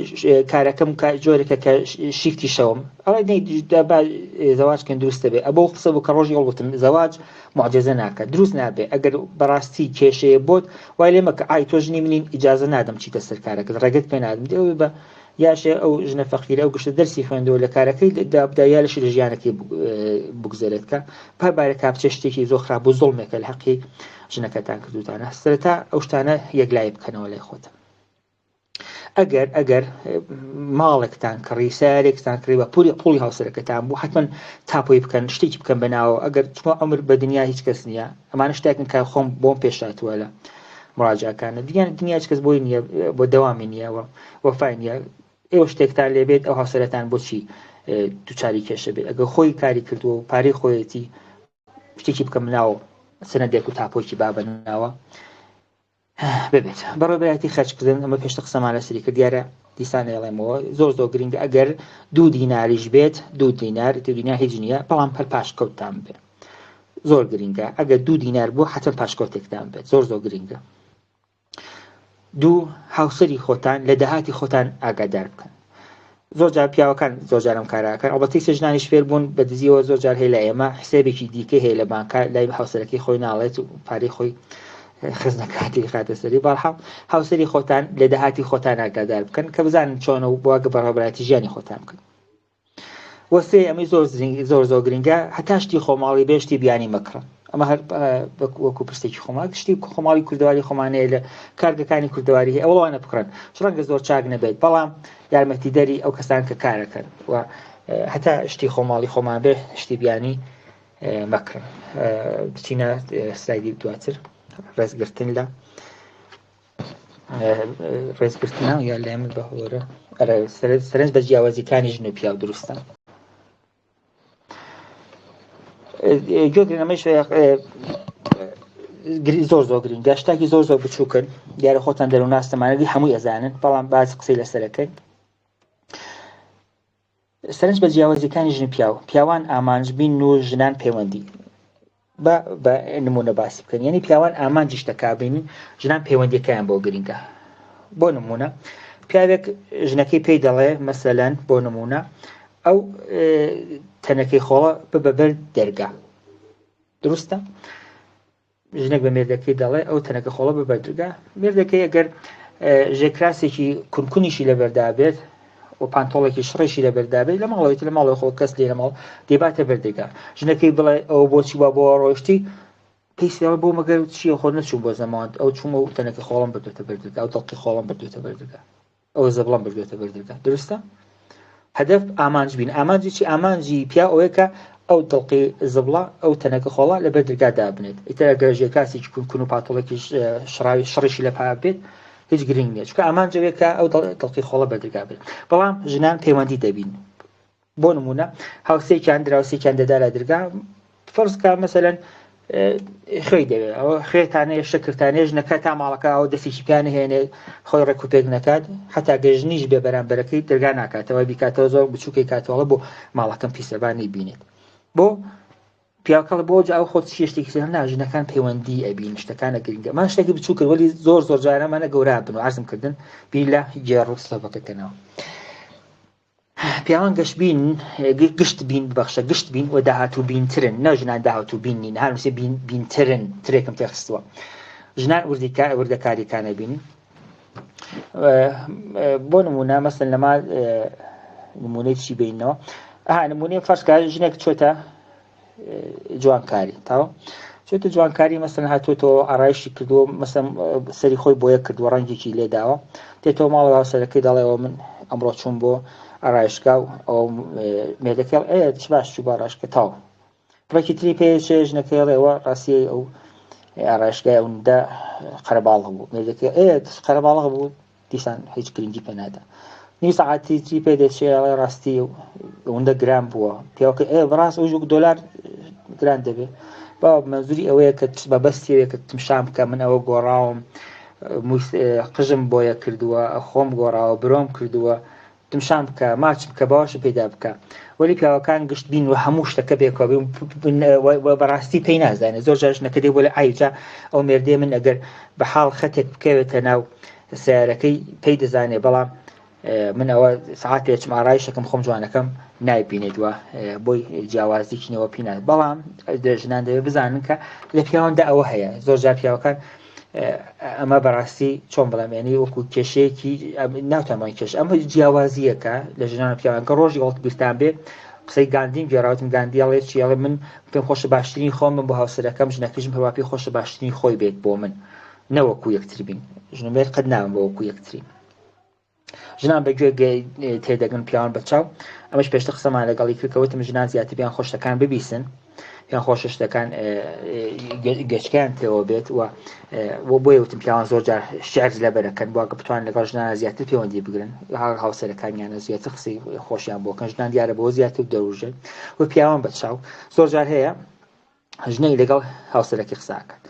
کارەکەم جۆرێکە کە شیفتی شەوم ئەڵێ زەواجکەن دروستە بێ ئەبە قسە بوو کە ڕۆژی هەڵوتم زەواج معجزە ناکات دروست نابێ ئەگەر بەڕاستی کێشەیە بۆت وای لێمە کە ئای تۆ ژنی منین ئیجازە نادەم چیتە سەر کارەکەت ڕێگەت پێ نادەم دێ بە یاشێ ئەو ژنە فەقیرە ئەو گشتە دەرسی خوێندەوە لە کارەکەی دابدایا لەشی لە ژیانەکەی بگزێرێت کە پابارە کاپچە شتێکی زۆر خراپ و زوڵمێکە لە حەقی ژنەکەتان کردوتانە سەرەتا ئەو شتانە یەکلای بکەنەوە لای خۆتە ئەگەر ماڵێکتان کڕی سارێکتان کڕی بە پوڵی هاوسەرەکەتان بوو حتمما تاپۆی بکەن شتێکی بکەن بەناوە ئەگەر چوە ئەمر بە دنیا هیچ کەس نییە ئەمانە شتێکن کە خۆم بۆم پێشاتوە لە مڕاجعەکانە دییان دنیا هیچ کەس بۆی نییە بۆ دەوامی نییەوە وەفای نییە ئێوە شتێکتان لێبێت ئەو هاوسەرەتان بۆچی دووچاری کێشە بێت ئەگەر خۆی کاری کردووە و پارەی خۆیەتی شتێکی بکەم ناوە سەنەدێک و تاپۆکی بابناوە ببێت بەڕێبەتی خەرجکردن ئەمە پێشتە قسەمان لەسەری کرد دیارە دیسان ئێڵێمەوە زۆر گرنگە ئەگەر 2 دیناریش بێت 2 دینار دنیا هیچ نییە بەڵام پەر پاشکەوتتان بێت زۆر گرنگە ئەگەر 2 دینار بوو حتم پاشکەوتێکتان بێت زۆر گرنگە دوو هاوسەری خۆتان لە داهاتی خۆتان ئاگادار بکەن زۆر جار پیاوەکان زۆر جارم کاراکەن ئەڵبەتی ژنانیش فێر بوون بە دزیەوە زۆر جار هەیە لە ئێمە حسابێکی دیکە هەیە لە بانکە لای هاوسەرەکەی خۆی ناڵێت و پارەی خۆی خزنەکاتی خاتە سەری بەڵام هاوسەری خۆتان لە داهاتی خۆتان ئاگادار بکەن کە بزانن چۆنە و بواگە بەڕێوەبەتی ژیانی خۆتان بکەن وەسێ ئەمەی زۆر گرنگە هەتا شتی خۆماڵی بێشتی بیانی مەکڕن ئەمە هەر وەکو پرسێکی خۆماڵ شتی خۆماڵی کوردەواری خۆمانەیە لە کارگەکانی کوردەواری هەیە ئەوڵوانە بکڕن ڕەنگە زۆر چاک نەبێت بەڵام یارمەتی دەری ئەو کەسان کە کارەکەن و هەتا شتی خۆماڵی خۆمان بێ شتی بیانی مەکڕن بچینە سلایدی دواتر ڕێزگرتن لە ڕێزگرتنە یا لای من بەهۆرە سەرنج بە جیاوازیەکانی ژن و پیاو دروستە گوێگرنەمەش زۆر گرنگە شتاکی زۆر بچووکن دیارە خۆتان دەرو ناستەمانەی هەمووی ئەزانن بەڵام باز قسەی لەسەرەکەی سەرنج بە جیاوازیەکانی ژن پیاوان ئامانجبین و ژنان پەیوەندی بە نمونە باسی بکەن یعنی پیاوان ئامانجی شتەکابین ژنان پەیوەندیەکەیان بۆ گرنگە بۆ نمونە پیاوێک ژنەکەی پێی دەڵێ مەسەلەن بۆ نمونە ئەو تەنەکەی خۆڵە ببەر دەرگا دروستە ژنێک بە مێردەکەی دەڵێ ئەو تەنەکە خۆڵە ببەر دەرگا مێردەکەی ئەگەر ژێکراسێکی کونکونیشی لەبەردا بێت و پانتۆڵێکی شڕێشی لەبەردابێت لە ماڵەوەی لە ماڵەوە خۆ کەس لێ لە ماڵ دێباتە بەردەگا ژنەکەی بڵێ ئەو بۆچی با بۆ ڕۆشتی پێیسیڵ بۆ مەگەر چیە خۆ نەچوو بۆ زەماوەند ئەو چوومە و تەنەکە خۆڵم بردوێتە بەردەگا ئەو دڵقی خۆڵم بردوێتە بەردەگا ئەو زەبڵم بردوێتە بەردەگا دروستە هەدەف ئامانج بین ئامانجی چی ئامانجی پیا ئەوەیە ئەو دڵقی زبڵە ئەو تەنەکە خۆڵە لە بەردەگا دابنێت ئیتر گەژێ کاسێکی کون و پاتۆڵێکی شڕیشی لە پا بێت هیچ گرنگ نییە چکە ئامانجەوێکە ئەو دڵقی خۆڵە بەردەگا بێت بەڵام ژنان پەیوەندی دەبین بۆ نمونە هاوسێکیان دراوسێکیان دەدا لە دەرگا فەرزکە مەسەلەن خوێی دەوێت ئەوە خوێتانەیە شەکرتانێ ژنەکە تا ماڵەکە ئەو دەستێکی پیانە هێنێ خۆی ڕێکوپێک نەکات هەتا گەژنیش بێ بەرامبەرەکەی دەرگا ناکاتەوە بیکاتەوە زۆر بچووکەی کاتەوە بۆ ماڵەکەم پیسەبانی بینێت بۆ پیاکەڵ بۆ جا ئەو خۆت شتێکی ژنەکان پەیوەندی ئەبین شتەکانە گرنگە مان شتێکی بچوو کرد وەلی زۆر جارەمانە گەورە بن و عەرزم کردن بیلا جێڕوو سەبەکەکەنەوە پیاوان گشت بین ببەخشە گشت بین و داهاتوو بینترن نە ژنان داهاتوو بین نین هەرمسێ بینترن ترێکم تێخستووە ژنان وردەکاریەکانە بین بۆ نمونە مەسەن لەما نمونەی چی بینەوە نمونەی فەرزکە ژنێک چۆتە جوانکاری تاوە چۆتە جوانکاری مەسەن هاتوۆتەوە ئارایشی کردووە مەسەن سەری خۆی بۆیە کردووە ڕەنگێکی لێداوە تێتەوە ماڵەوە هاوسەرەکەی دەڵێەوە من ئەمڕۆ چوون بۆ ئارایشگا و ئەو مێردەکەی چ باش چوو بە ئارایشگا تاوە ڕێکی تری پێ ژنەکەی ڕێوە ڕاستی ئەو ئارایشگای ئەوەندە قەرەباڵغ بوو مێردەکەی قەرەباڵغ بوو دیسان هیچ گرنگی پێ نادا نیم سەعاتی تری پێ دەچێ ئەڵێ ڕاستی ئەوەندە گران بووە پیاوەکە بەڕاست ئەو $1 گران دەبێت با مەزوری ئەوەیە کە بەبەستیەوەیە کە تمشام بکە من ئەوە گۆڕاوم قژم بۆیە کردووە خۆم گۆڕاوە برۆم کردووە تمشام بکە ماچ بکە باوەش پێدا بکە وەلی پیاوەکان گشت بین و هەموو شتەکە بێکەوە بەڕاستی پێی نازانێت زۆر جارژنەکە دێ بۆ لە ئایجا ئەو مێردێ من ئەگەر بە حاڵ خەتێک بکەوێتە ناو سیارەکەی پێی دەزانێ بەڵام من ئەوە سعاتێکم ئارایشەکەم خۆم جوانەکەم نایبینێتوە بۆی جیاوازیکنەوە پینات بەڵام ژنان دەوێت بزانن کە لە پیاوەندا ئەوە هەیە زۆر جار پیاوەکان ئەمە بەڕاستی چۆن بڵامێنی وەکو کێشەیەکی ناوتەمان کێش ئەمە جیاوازیەکە لە ژنان پیاوان کە ڕۆژی ئەڵت گرتان بێ قسەی گاندیم گێڕاوتم گاندیاڵێت چیاڵێ من پێم خۆشە باشترین خۆم من بۆ هاوسەرەکەم ژنەکەشم هەوا پێی خۆشە باشترین خۆی بێت بۆ من نەوەکو یەکتر بین ژنمێر قەت ناوم بۆ وەکو یەکترین ژنان بەگوێ تێدەگەن پیاوان بەچاو ئەمەش پێشتر قسەمان لەگەڵی کردکەوتم ژنان زیاتر بیان خۆشتەکان ببیسن یان خۆششتەکان گەچکیان تێەوە بێت و بۆیە وتم پیاوان زۆر جار شعر لەبەرەکەن بۆکە بتوان لەگەڵ ژنانە زیاتر پەیوەندی بگرن هاوسەرەکانیانە زیاتر قسەی خۆشیان بۆکەن ژنان دیارە بۆ زیاتر دەروژێن و پیاوان بەچاو زۆر جار هەیە ژنەی لەگەڵ هاوسەرەکەی قساکات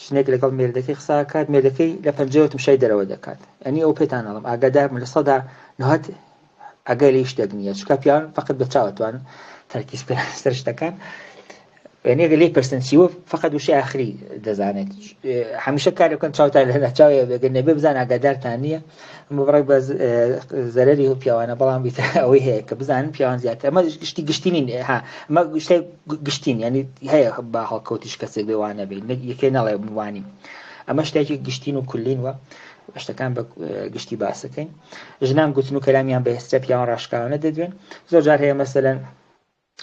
ژنێک لەگەڵ مێردەکەی قساکات مێردەکەی لە پەنجەوەتم شای دەرەوە دەکات ئەنی ئەو پێتان ئەڵم ئاگادار من لە سەدا نهات ئەگەر لەیش دەگنیە چکە پیاوان فقط بەچاوەتوان تەرکیز سەر شتەکان يعني ليه برسنسيو فقط وشي آخري دزانت همیشه کاری کن چاوتای لنا چاوی بگن نبی بزن اقدار تانیه مبارک باز زرری هو پیاوانه بالام بیت اوی هيك بزن پیاوان زیاد اما گشتینین ها اما گشتین يعني هي با حلقوتش کسی بیوانه بین یکی نلا بوانیم اما اشتاقی گشتین و کلین و اشتكان بقشتي باسكين جنان قلت إنه كلامي عن بهستة يوم راشكاونه ددوين زوجار هي مثلا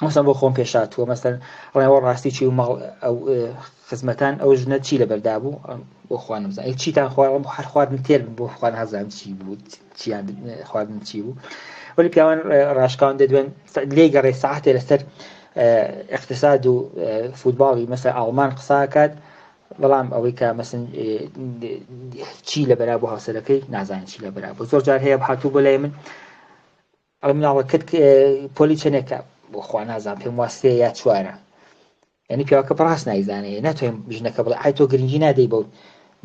بخون بيشات ومثلا الله وراستی چی و مال أو خدمتان أو جنة چی لبردابو بخوانم زن چی تان خوارم خوارم تیر بخوان هزام چی بود چی عند خوارم چی بود ولی پیاوان راشکان ددوين ليه قري ساعات لسر اقتصاد و فوتبالي مثلا ألمان قصاكات بەڵام ئەوەی کە مەسن چی لە بەرابوو هاوسەرەکەی نازانین چی لە بەرابوو زۆر جار هەیە هاتوو بۆ لای من ئەڵێ مناڵە کەت پۆلی چەندێکە بۆ خوا نازانم پێم وا سێ یا چوارە یعنی پیاوەکە بەڕاست نایزانێ ناتوانین بژنەکە بڵێ ئای تۆ گرنگی نادەی بەو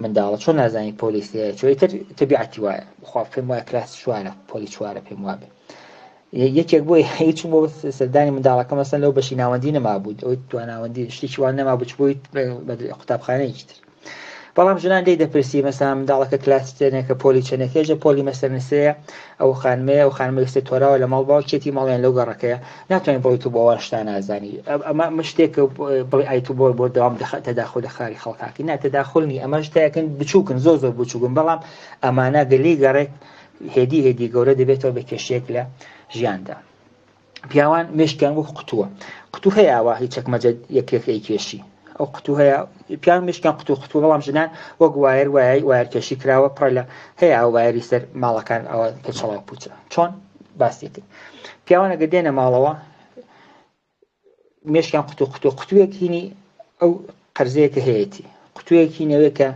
منداڵە چۆن نازانی پۆلی سێیە چۆن ئیتر تەبیعەتی وایە خوا پێم وایە کلاس چوارە پۆلی چوارە پێم وابێ یەکێک بۆی هیچ بۆ سەردانی منداڵەکە مەسەن لەو بەشی ناوەندی نەمابوو ئەوی تواناوەندی شتێکی وان نەمابوو بوویت قوتابخانەیەکی تر بەڵام ژنان دەی دەپرسی مەسەن منداڵەکە کلاس چەندێکە پۆلی چەندێکێژە پۆلی مەسەر نسەیە ئەو خانمەیە ئەو خانمە وستە تۆراوە لە ماڵ باوکێتی ماڵیان لەو گەڕەکەیە ناتوانین بڵی تو بۆ ئەوە شتان نازانی ئەمە شتێکە بڵی ئای تو بۆ دەوام تەداخل لە خاری خەڵکاکی ناتەداخلنی ئەمە شتێکن بچووکن زۆر بچووکن بەڵام ئەمانە گەلی گەڕێک هێدی گەورە دەبێتەوە بە کێشەیەک لە ژیاندا پیاوان مێشکیان وەک قوتوو هەیە ئاوا هیچ چەکمەجە یەکێکەی کێشی ئەو قوتوو هەیە پیاوان مێشکیان قوتوو بەڵام ژنان وەک وایر کێشی کراوە پڕە لە هەیە ئەو وایری سەر ماڵەکان ئەوە کە چڵاو پوچە چۆن باسیەکەی پیاوان ئەگەر دێنە ماڵەوە مێشکیان قوتوویەک هینی ئەو قەرزەیەکە هەیەی قوتوویەکی نەوەی کە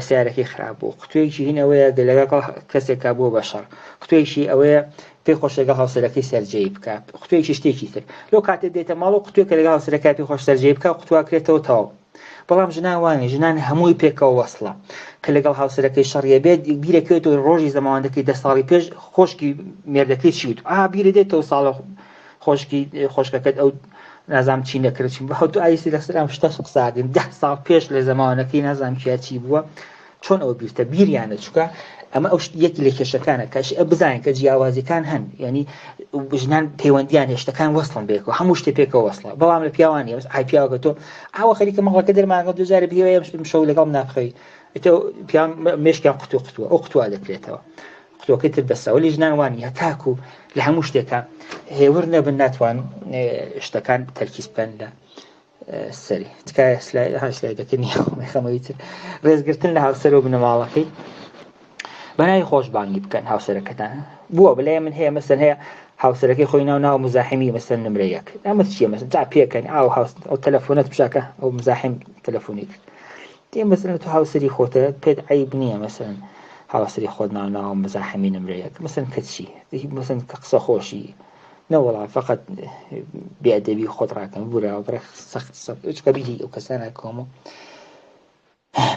سیارەکەی خراپ بوو قوتوویەکی هینەوەیە لەگەڵ کەسێکا بۆ بەشەڕ قوتوویەکی ئەوەیە پێی خۆش لەگەڵ هاوسەرەکەی سەرجەی بکات قوتوویەکی شتێکی تر لەو کاتێ دێتە ماڵ و قوتوویەکە لەگەڵ هاوسەرەکەی پێی خۆش سەرجەی بکات قوتووا کرێتەوە تەواو بەڵام ژنان وانێ ژنان هەمووی پێکەوە وەسڵە کە لەگەڵ هاوسەرەکەی شەڕیە بێت بیرەکەوێتەوە ڕۆژی زەماوەندەکەی 10 ساڵی پێش خۆشکی مێردەکەی چی وت بیرە دێتەوە ساڵە خۆشکەکەت ئەو نازام چی نەکرد بە هەوتو ئایسی لەسەر ئەم شتە قساگرن 10 ساڵ پێش لە زەماوەندەکەی نازام چی بووە چۆن ئەو بیرتە بیریانە چووکە ئەمە ئەو یەکی لە کێشەکانە کەش بزانین کە جیاوازیەکان هەن یعنی ژنان پەیوەندیان هێشتەکان وەسڵن بێکەوە هەموو شتێ پێکەوە وەسڵە بەڵام لە پیاوانی ئای پیاوەکە تۆ ئاوە خەریکە مەڵەکە دەرمانگە دوجارە بهێوەیە شەو لەگەڵ ناخەی ئێتە پیاوان مێشکیان قوتووە ئەو قوتووا دەکرێتەوە قوتووەکەی تر بەسەوە وەلی ژنان وانی هەتاکو لە هەموو شتێکە هێور نەبن ناتوان شتەکان تەرکیز بکەن لە سەری تکایە سلایدەکەی خەمەوی تر ڕێزگرتن لە هاوسەر و بنەماڵەکەی بەناوی خۆشبانگی بکەن هاوسەرەکەتان بووە بەلای من هەیە مەسەن هەیە هاوسەرەکەی خۆی ناو مزاحمی مەسەن نمرە یەک ئەمە چییە مەسەن جا پێکەن ئەو تەلەفۆنەت بشاکە ئەو مزاحم تەلەفۆنی کرد دێ مەسەلەن تو هاوسەری خۆتە پێت عیب نییە مەسەلەن هاوسەری خۆت ناو مزاحمی نمرەیەک مەسەلەن کە چی مەسەلەن کە قسە خۆشی نەوەڵا فقط بێئەدەبی خۆت ڕاکەن بوورەوە بڕە سەخت چکە بیری ئەو کەسانە کۆمە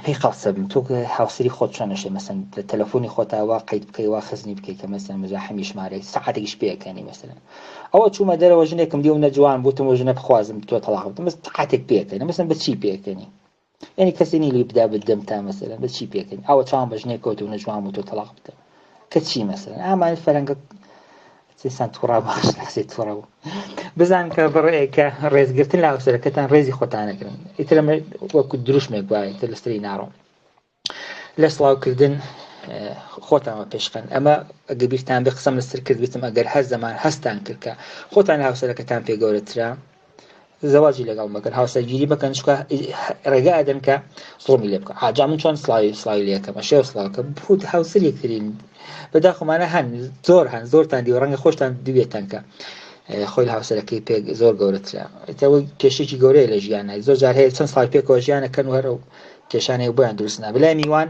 پێی قەڵسە بم تۆ هاوسەری خۆت چۆنەشێ مەسەلەن لە تەلەفۆنی خۆتاوا قەید بکەی وا خزمی بکەی کە مەسەلەن مزاحمی ژمارەی سەعاتێکیش پێکەنی مەسەلەن ئەوە چوومە دەرەوە ژنێکم دیو نەجوان بووتم و ژنە بخوازم تۆ تەلاق بدەم سەعاتێک پێکەنی مەسەلەن بە چی پێکەنی یعنی کەسی لی بدا بدەم تا مەسەلەن بە چی پێکەنی ئەوە چاوان بە ژنێک کەوتو نەجوان بوو تۆ تەلاق بدەم کە چی مەسەلەن ئامان فەرەنگە سان تووڕا باش ناسێت تووڕە بوو بزان کە بڕێکە ڕێزگرتن لە هاوسەرەکەتان ڕێزی خۆتانەکردن ئیتر ئەمە وەکو دروشمێک وایە تر لەسەری ناڕۆم لە سڵاوکردن خۆتانەوە پێشخەن ئەمە ئەگە بیرتان بێ قسەم لەسەر کرد بێتم ئەگەر هەر زەمان هەستان کرد کە خۆتان هاوسەرەکەتان پێ گەورەترا زەواجی لەگەڵ مەکەن هاوسەرگیری بکەن چکە ڕێگا ئەدەن کە سڵمی لێ بکە حاجا من چۆن سڵاوی لێ یەکەمە شێو سڵاوکە بخوت هاوسەرێکترین بەداخۆمانە هەن زۆرتان دی و ڕەنگە خۆشتان دوێتان کە خۆی هاوسەرەکەی پێ زۆر گەورەترا ئەوە کێشێکی گەورەیە لە ژیانە زۆر جار هەیە چەند ساڵ پێکەوە ژیانەکەن و هەرە و کێشانەیە بۆیان دروست نابێت بەلای میوان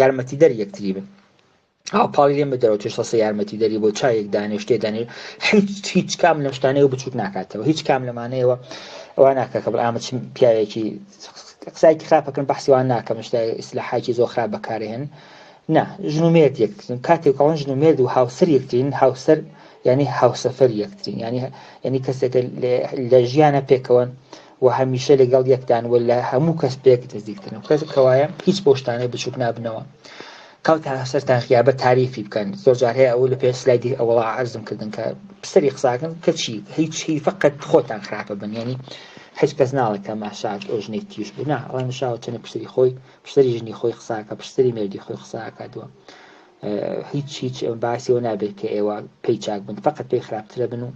یارمەتی دەری یەکتری بن پاڵی لێم بدەرەوە توێش سەسە یارمەتی دەری بۆ چایەک دانێ شتێ دانێ هیچ کام لەم شتانەیە بچووک ناکاتەوە هیچ کام لەمانەیەوە ئەوە ناکە کە بەڵام چ پیاوێکی قسایکی خراپەکەن بەحسیوان ناکەم شتای ئیسلاحاکی زۆر خراپ بەکارهێن نا ژن و مێرد یەکترین کاتێک کەڵەن ژن و مێرد و هاوسەر یەکترین هاوسەر یعنی هاوسەفەر یەکترین یعنی کەسێکە لە ژیانە پێکەوەن و هەمیشە لەگەڵ یەکدان و لە هەموو کەس پێک نزیکترن کەوایە هیچ بۆ شتانەی بچووک نابنەوە کەوتە هەسەرتان خیابە تاریفی بکەن زۆر جار هەیە ئەوە لە پێ سلایدی ئەوڵا عەرزم کردن کە پسەری قساکەن کە چی هیچ فقط خۆتان خراپە بن یعنی هیچ کەس ناڵێت کە ماشات ئەو ژنەی تیش بوو نا ئەڵێ مشاوە چەنە پشتری خۆی پشتری ژنی خۆی قساکە پشتری مێردی خۆی قساکاتوە هیچ باسیەوە نابێت کە ئێوە پێی چاک بن فقط پێی خراپترە بن و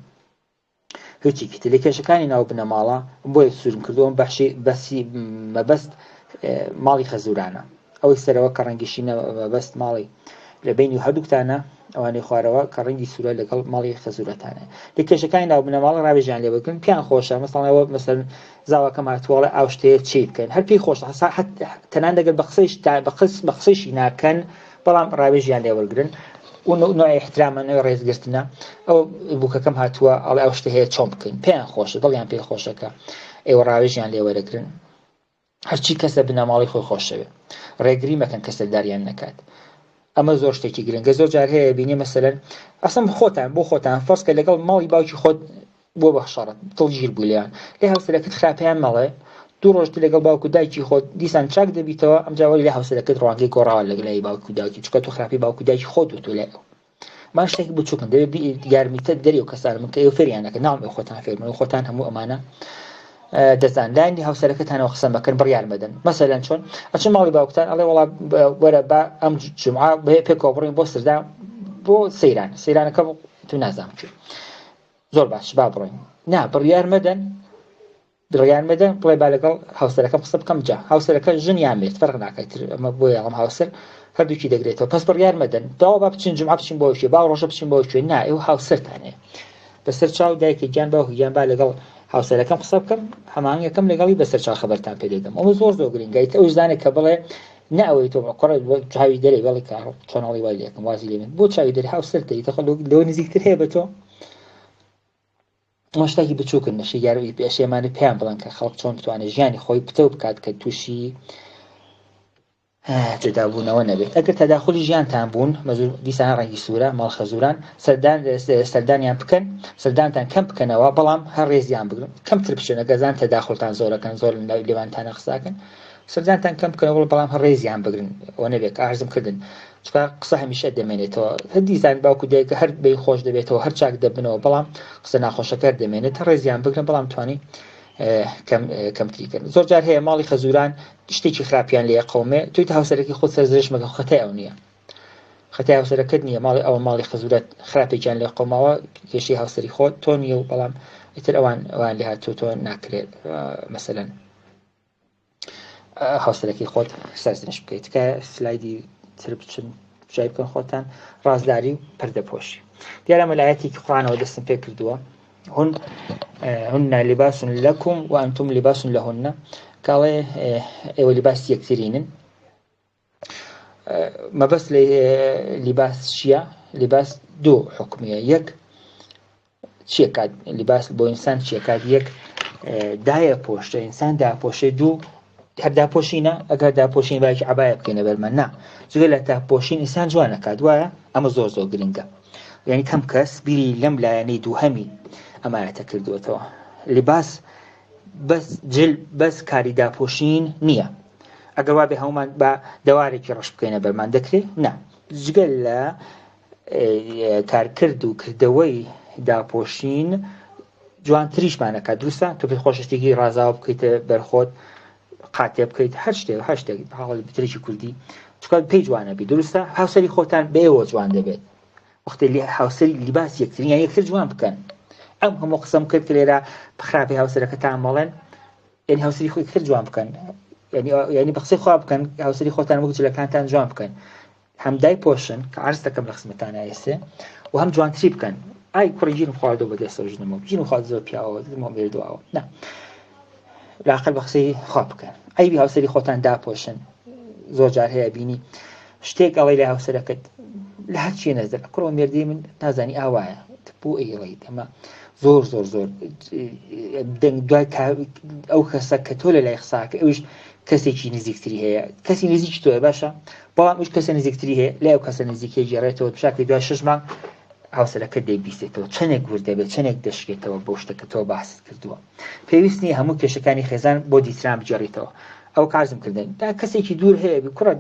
هیچی کتە لە کێشەکانی ناو بنە ماڵە بۆیە سوورم کردووە بەسی مەبەست ماڵی خەزورانە ئەوەی سەرەوە کە ڕەنگیشینە مەبەست ماڵی لە بینی و هەردووکتانە ئەوانەی خوارەوە کە ڕەنگی سوورە لەگەڵ ماڵی خەزورەتانە لە کێشەکانی ناو بنە ماڵە ڕابێژیان لێ بکەن پیان خۆشە مەسەڵەوە مەسەلەن زاواکە ماتووەڵە ئاو شتەیە چی بکەن هەر پێی خۆشە تەنان دەگەر بە قسەیشی ناکەن بەڵام ڕابێژیان لێ وەرگرن و نوعی احترامە نوعی ڕێزگرتنە ئەو بووکەکەم هاتووە ئەڵێ ئەو شتە هەیە چۆن بکەین پێیان خۆشە دڵیان پێی خۆشەکە ئێوە ڕاوێژیان لێ وەرەگرن هەرچی کەسە بنەماڵی خۆی خۆشەوێ ڕێگری مەکەن کەسە داریان نەکات ئەمە زۆر شتێکی گرنگە زۆر جار هەیە بینێ مەسەلەن ئەسەم خۆتان بۆ خۆتان فەرز کە لەگەڵ ماڵی باوکی خۆت بۆ بەخشەڕەت دڵگیر بوو لێیان لێ هاوسەرەکەت خراپیان مەڵێ دوو ڕۆژ لەگەڵ باوکو دایکی خۆت دیسان چاک دەبیتەوە ئەم جاوەری لە هاوسەرەکەت ڕوانگەی گۆڕاوە لەگەڵی باوکو دایکی چکە تو خراپی باوکو دایکی خۆت وتو لێ ما شتێکی بچووکن دەبێت یارمیتە دەری و کەسان من کە ئێوە فێریانەکە ناڵێ خۆتان فێرمن و خۆتان هەموو ئەمانە دەزان لایەنی هاوسەرەکەتانەوە قسە مەکەن بڕیار مەدەن مەسەلەن چۆن ئەچن ماڵی باوکتان ئەڵێ وەڵا وەرە با ئەم جومعە پێکەوە بڕین بۆ سەردان بۆ سەیرانەکە تو نازانم چێ زۆر باش با بڕۆین نا بڕیار مەدەن بڵێ با لەگەڵ هاوسەرەکەم قسە بکەم جا هاوسەرەکە ژنیان بێت فەرق ناکات ئەمە بۆ یاڵم هاوسەر هەردووکی دەگرێتەوە پس بڕیار مەدەن داوا با بچین جومعە بچین بۆ شوێ با ڕۆژە بچین بۆ شوێ نا ئێوە هاوسەرتانەیە بەسەر چاو دایکی گیان باوکی گیان با لەگەڵ هاوسەرەکەم قسە بکەم هەمانگەکەم لەگەڵی بەسەر چاو خەبەرتان پێ دەدەم ئەمە زۆر گرنگایە ئەو زانێت کە بڵێ ناوەی تۆ کوڕە چاوی دەرێ بەڵێ کار چۆنەڵی وای لێکم وازی لێ من بۆ چاوی دەرێ هاوسەر دەیتە لەوە نزیکتر هەیە بە تۆ مەشتێکی بچووکن نەشی یاروی پێشێمانە پێیان بڵێن کە خەڵک چۆن بتوانێت ژیانی خۆی پتە بکات کە تووشی جدابوونەوە نەبێت ئەگەر تەداخلی ژیانتان بوون مەزور دیسان ڕەنگی سوورە ماڵ خەزوران سەردانیان بکەن سەردانتان کەم بکەنەوە بەڵام هەر ڕێزیان بگرن کەمتر بچێنە گەزان تەداخلتان زۆرەکەن زۆر لێوانتانە قساکەن سەردانتان کەم بکەنەوە بەڵام هەر ڕێزیان بگرن ئەوە نەبێت کە ئارزم کردن چکە قسە هەمیشە دەمێنێتەوە هەر دیزان باوکو دایکە هەر بێ خۆش دەبێتەوە هەر چاک دەبنەوە بەڵام قسە ناخۆشەکە دەمێنێت هەر ڕێزیان بگرن بەڵام توانی کەمتریکردن زۆر جار هەیە ماڵی خەزوران شتێکی خراپیان لێ قەومێ توی هاوسەرەکەی خۆت سەرزش مەگە خەتای ئەو نییە خەتای هاوسەرەکەت نییە ماڵی ئەوە ماڵی خەزورەت خراپێکیان لێ قەوماوە کێشەی هاوسەری خۆت تۆ نییە و بەڵام ئیتر ئەوان لێ هاتووە تۆ ناکرێت مەسەلەن هاوسەرەکەی خۆت سەرزنش بکەیت کە سلایدی تر بچن جای بکەن خۆتان ڕازداری و پەردەپۆشی دیارە مەلایەتێکی قورئانەوە دەستم پێ کردووە هن لباس لكم وأنتم لباس لهن کاڵێ ئێوە لیباس یەکترینن مەبەست لە لیباس چییە؟ لیباس دوو حکمیە یەک چیەکات لیباس بۆ ئینسان چیەکات یەک دایە پۆشتە ئینسان داپۆشێ دوو هەر داپۆشینە ئەگەر داپۆشین باکی عەبایە بکەینە بەرمە نا جگە لە داپۆشین ئینسان جوانەکات وایە ئەمە زۆر زۆر گرنگە یعنی کەم کەس بیری لەم لایەنەی دووهەمی ئەمانەتە کردووەتەوە لیباس بەس کاری داپۆشین نییە ئەگەر وا بێ هەمومان بە دەوارێکی ڕەش بکەینە بەرمان دەکرێت نا جگە لە کارکرد و کردەوەی داپۆشین جوانتریشمانەکە دروستە تۆ پێت خۆش شتێکی ڕازاوە بکەیتە بەرخۆت قاتێ بکەیت هەر شتێک هەڵی بترێکی کوردی چکە پێی جوانە بی دروستە هاوسەری خۆتان بێەوە جوان دەبێت وەختێ هاوسەری لیباس یەکترین یان یەکتر جوان بکەن ئەم هەموو قسەم کرد کە لێرە بخراپی هاوسەرەکەتان مەڵێن یعنی هاوسەری خۆی یەکتر جوان بکەن یعنی بە قسەی خوا بکەن هاوسەری خۆتان وەک جلەکانتان جوان بکەن هەم دای پۆشن کە عەرز دەکەم لە قسمەتان ئێسێ و هەم جوانتری بکەن ئای کوڕی ژینم خواردەوە بەدەستەوە ژنمەوە ژینم خواردەوە پیاوە دمەوە بێردووەوە نا لاقل بە قسەی خوا بکەن ئەیبی هاوسەری خۆتان داپۆشن زۆر جار هەیە بینی شتێک ئەڵەی لە هاوسەرەکەت لە هەرچی نەزدەر کوڕۆ مێردی من نازانی ئاوایە بۆ ئەیڵیت ئەمە زۆر زۆر زۆر دوای ئەو کەسە کە تۆ لە لای قساکە ئەوش کەسێکی نزیکتری هەیە کەسی نزیکی تۆە باشە بەڵام ئەوش کەسە نزیکتری هەیە لای ئەو کەسە نزیکەی گێڕێتەوە بشاکەی دوای 6 مانگ هاوسەرەکە دەیبیستێتەوە چەندێک ور دەبێت چەندێک دەشکێتەوە بۆ شتەکە تۆ باست کردووە پێویست نیە هەموو کێشەکانی خێزان بۆ دیتران بجێڕیتەوە ئەو کارزم کردن تا کەسێکی دوور هەیە کوڕە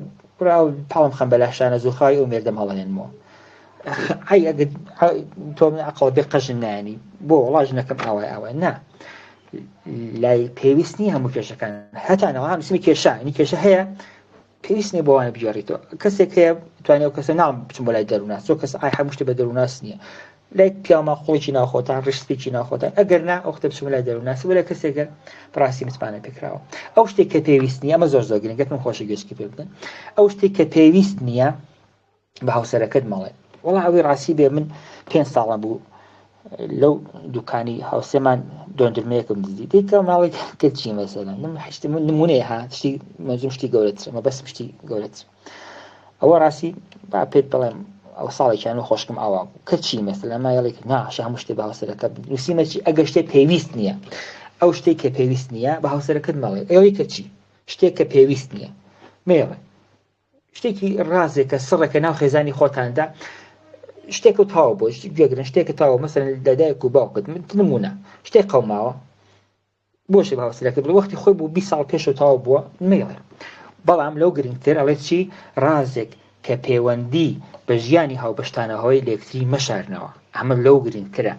پاڵم خەم بەلاشانە زوخای ئەو مێردەم هەڵەنێنمەوە ئەی ئەگەر تۆ عەقڵ بێ قەژن نانی بۆ وەڵا ژنەکەم ئاوای نا لای پێویست نیە هەموو کێشەکان هەتانەوە هەمسمی کێشانی کێشە هەیە پێویست نیە بۆوانە بجێڕیتەوە کەسێک هەیە بتوانێت ئەو کەسە نام بچم بۆ لای دەرووناس زۆر کەس ئای هەموو شتێ بە دەرووناس نییە لای پیاما خۆڵکی ناوخۆتان ڕشتێکی ناوخۆتان ئەگەر نا ئەو خۆتە بچم لای دەرووناس بۆ لای کەسێکە بڕاستی متمانە پێکراوە ئەو شتێک کە پێویست نییە ئەمە زۆر زۆر گرنگە من خۆشی گوێچکی پێ بدەن ئەو شتێک کە پێویست نییە بە هاوسەرەکەت مەڵێ وەڵا ئەوەی ڕاستی بێ من 5 ساڵە بوو لەو دوکانی هاوسێمان دۆندرمەیەکم دزی دیکە ماڵی کرد چی مەسەلەن من نمونەیە ها شتی مەزوم شتی گەورەتر مە بەسم شتی گەورەتر ئەوە ڕاستی با پێت بڵێم ئەو ساڵێکیان و خۆشکم ئاوا کە چی مەسەلە مایەڵێک ناش هەموو شتێ بە هاوسەرەکە نووسیمە چی ئەگەر شتێک پێویست نییە ئەو شتێک کە پێویست نییە بە هاوسەرەکەت مەڵێ ئەوەی کە چی شتێک کە پێویست نییە مێڵێ شتێکی ڕازێکە سڕێکە ناو خێزانی خۆتاندا شتێک و تاوە بۆ گوێگرن شتێکە تاوە مەسەلەن دەدایک و باوکت نمونە شتێک قەوماوە بۆشی بە هاوسەرەکەت وەختی خۆی بوو 20 ساڵ پێش و تاوە بووە مێڵێ بەڵام لەو گرنگتر ئەڵێت چی ڕازێک کە پەیوەندی بە ژیانی هاوبەشتانەوەی لە یەکتری مەشارنەوە ئەمە لەو گرنگترە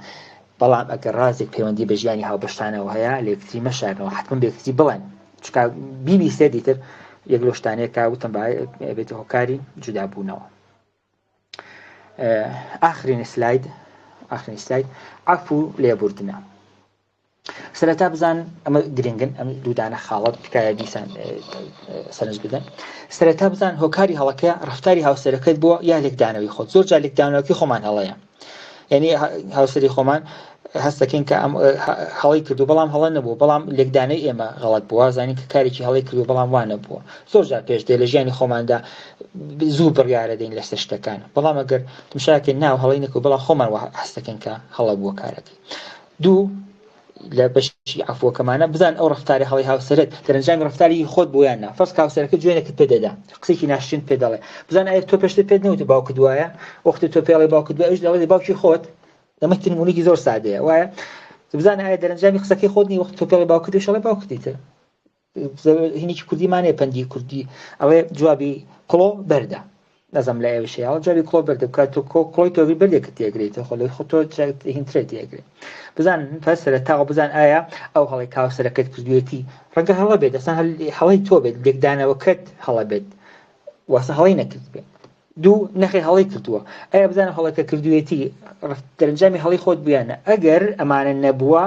بەڵام ئەگەر ڕازێک پەیوەندی بە ژیانی هاوبەشتانەوە هەیە لە یەکتری مەشارنەوە حتمن بە یەکتری بڵێن چکە BBC دیتر یەک لە شتانەیە کە وتم بێتە هۆکاری جودابوونەوە آخرین سلاید عفو لێبوردنە سەرەتا بزان ئەمە گرنگن ئەم دوودانە خاڵەت تکایە دیسان سەرنج بدەن سەرەتا بزان هۆکاری هەڵەکەیە ڕەفتاری هاوسەرەکەت بووە یا لێکدانەوەی خۆت زۆر جار لێکدانەوەی خۆمان هەڵەیە یعنی هاوسەری خۆمان هەستەکەین کە ئەم هەڵی کردو بەڵام هەڵە نەبوو بەڵام لێکدانەی ئێمە غەڵەت بووە زانین کە کارێکی هەڵی کردو بەڵام وانە بووە زۆر جار پێش دێ لە ژیانی خۆماندا زوو بڕیارە دەین لەسەر شتەکان بەڵام ئەگەر تمشاکە ناو هەڵی نەکەوت بەڵام خۆمان هەستەکەین کە هەڵە بووە کارەکەی دوو لە بەشی عفوەکەمانە بزان ئەو ڕەفتاری هەڵی هاوسەرت دەرەنجامی ڕەفتاری خۆت بۆیان نا فەرز هاوسەرەکە جوێنێکت پێ دەدا قسێکی ناشرین پێ دەڵێ بزان ئایا تۆ پێشتر پێت نەوتە باوکت وایە وەختی تۆ پێڵێ باوکت وایە ئەوش دەڵێ باوکی خۆت دەمە نمونێکی زۆر سادەیە وایە بزان ئایا دەرەنجامی قسەکەی خۆت نی وەختی تۆ پێڵێ باوکت وشەڵێ باوکتیتر هینێکی کوردیمانەیە پەندی کوردی ئەوێ جوابی کڵۆ بەردە نەزەم لە ئێوەشەیە جوابی کڵۆ بەردە بکات تۆ کڵۆی تۆوی بەردێکت تێگرێتە خۆ خۆ تۆ هینترێت تێگرێت بزان سەرەتاوە بزان ئایا ئەو هەڵی هاوسەرەکەت کردوێتی ڕەنگە هەڵە بێت ئەسان هەڵی تۆ بێت لێکدانەوەکەت هەڵە بێت واسە هەڵی نەکرد بێت دوو نەخێ هەڵی کردووە ئایا بزانە هەڵەکە کردوێتی دەرەنجامی هەڵی خۆت بیانە ئەگەر ئەمانە نەبووە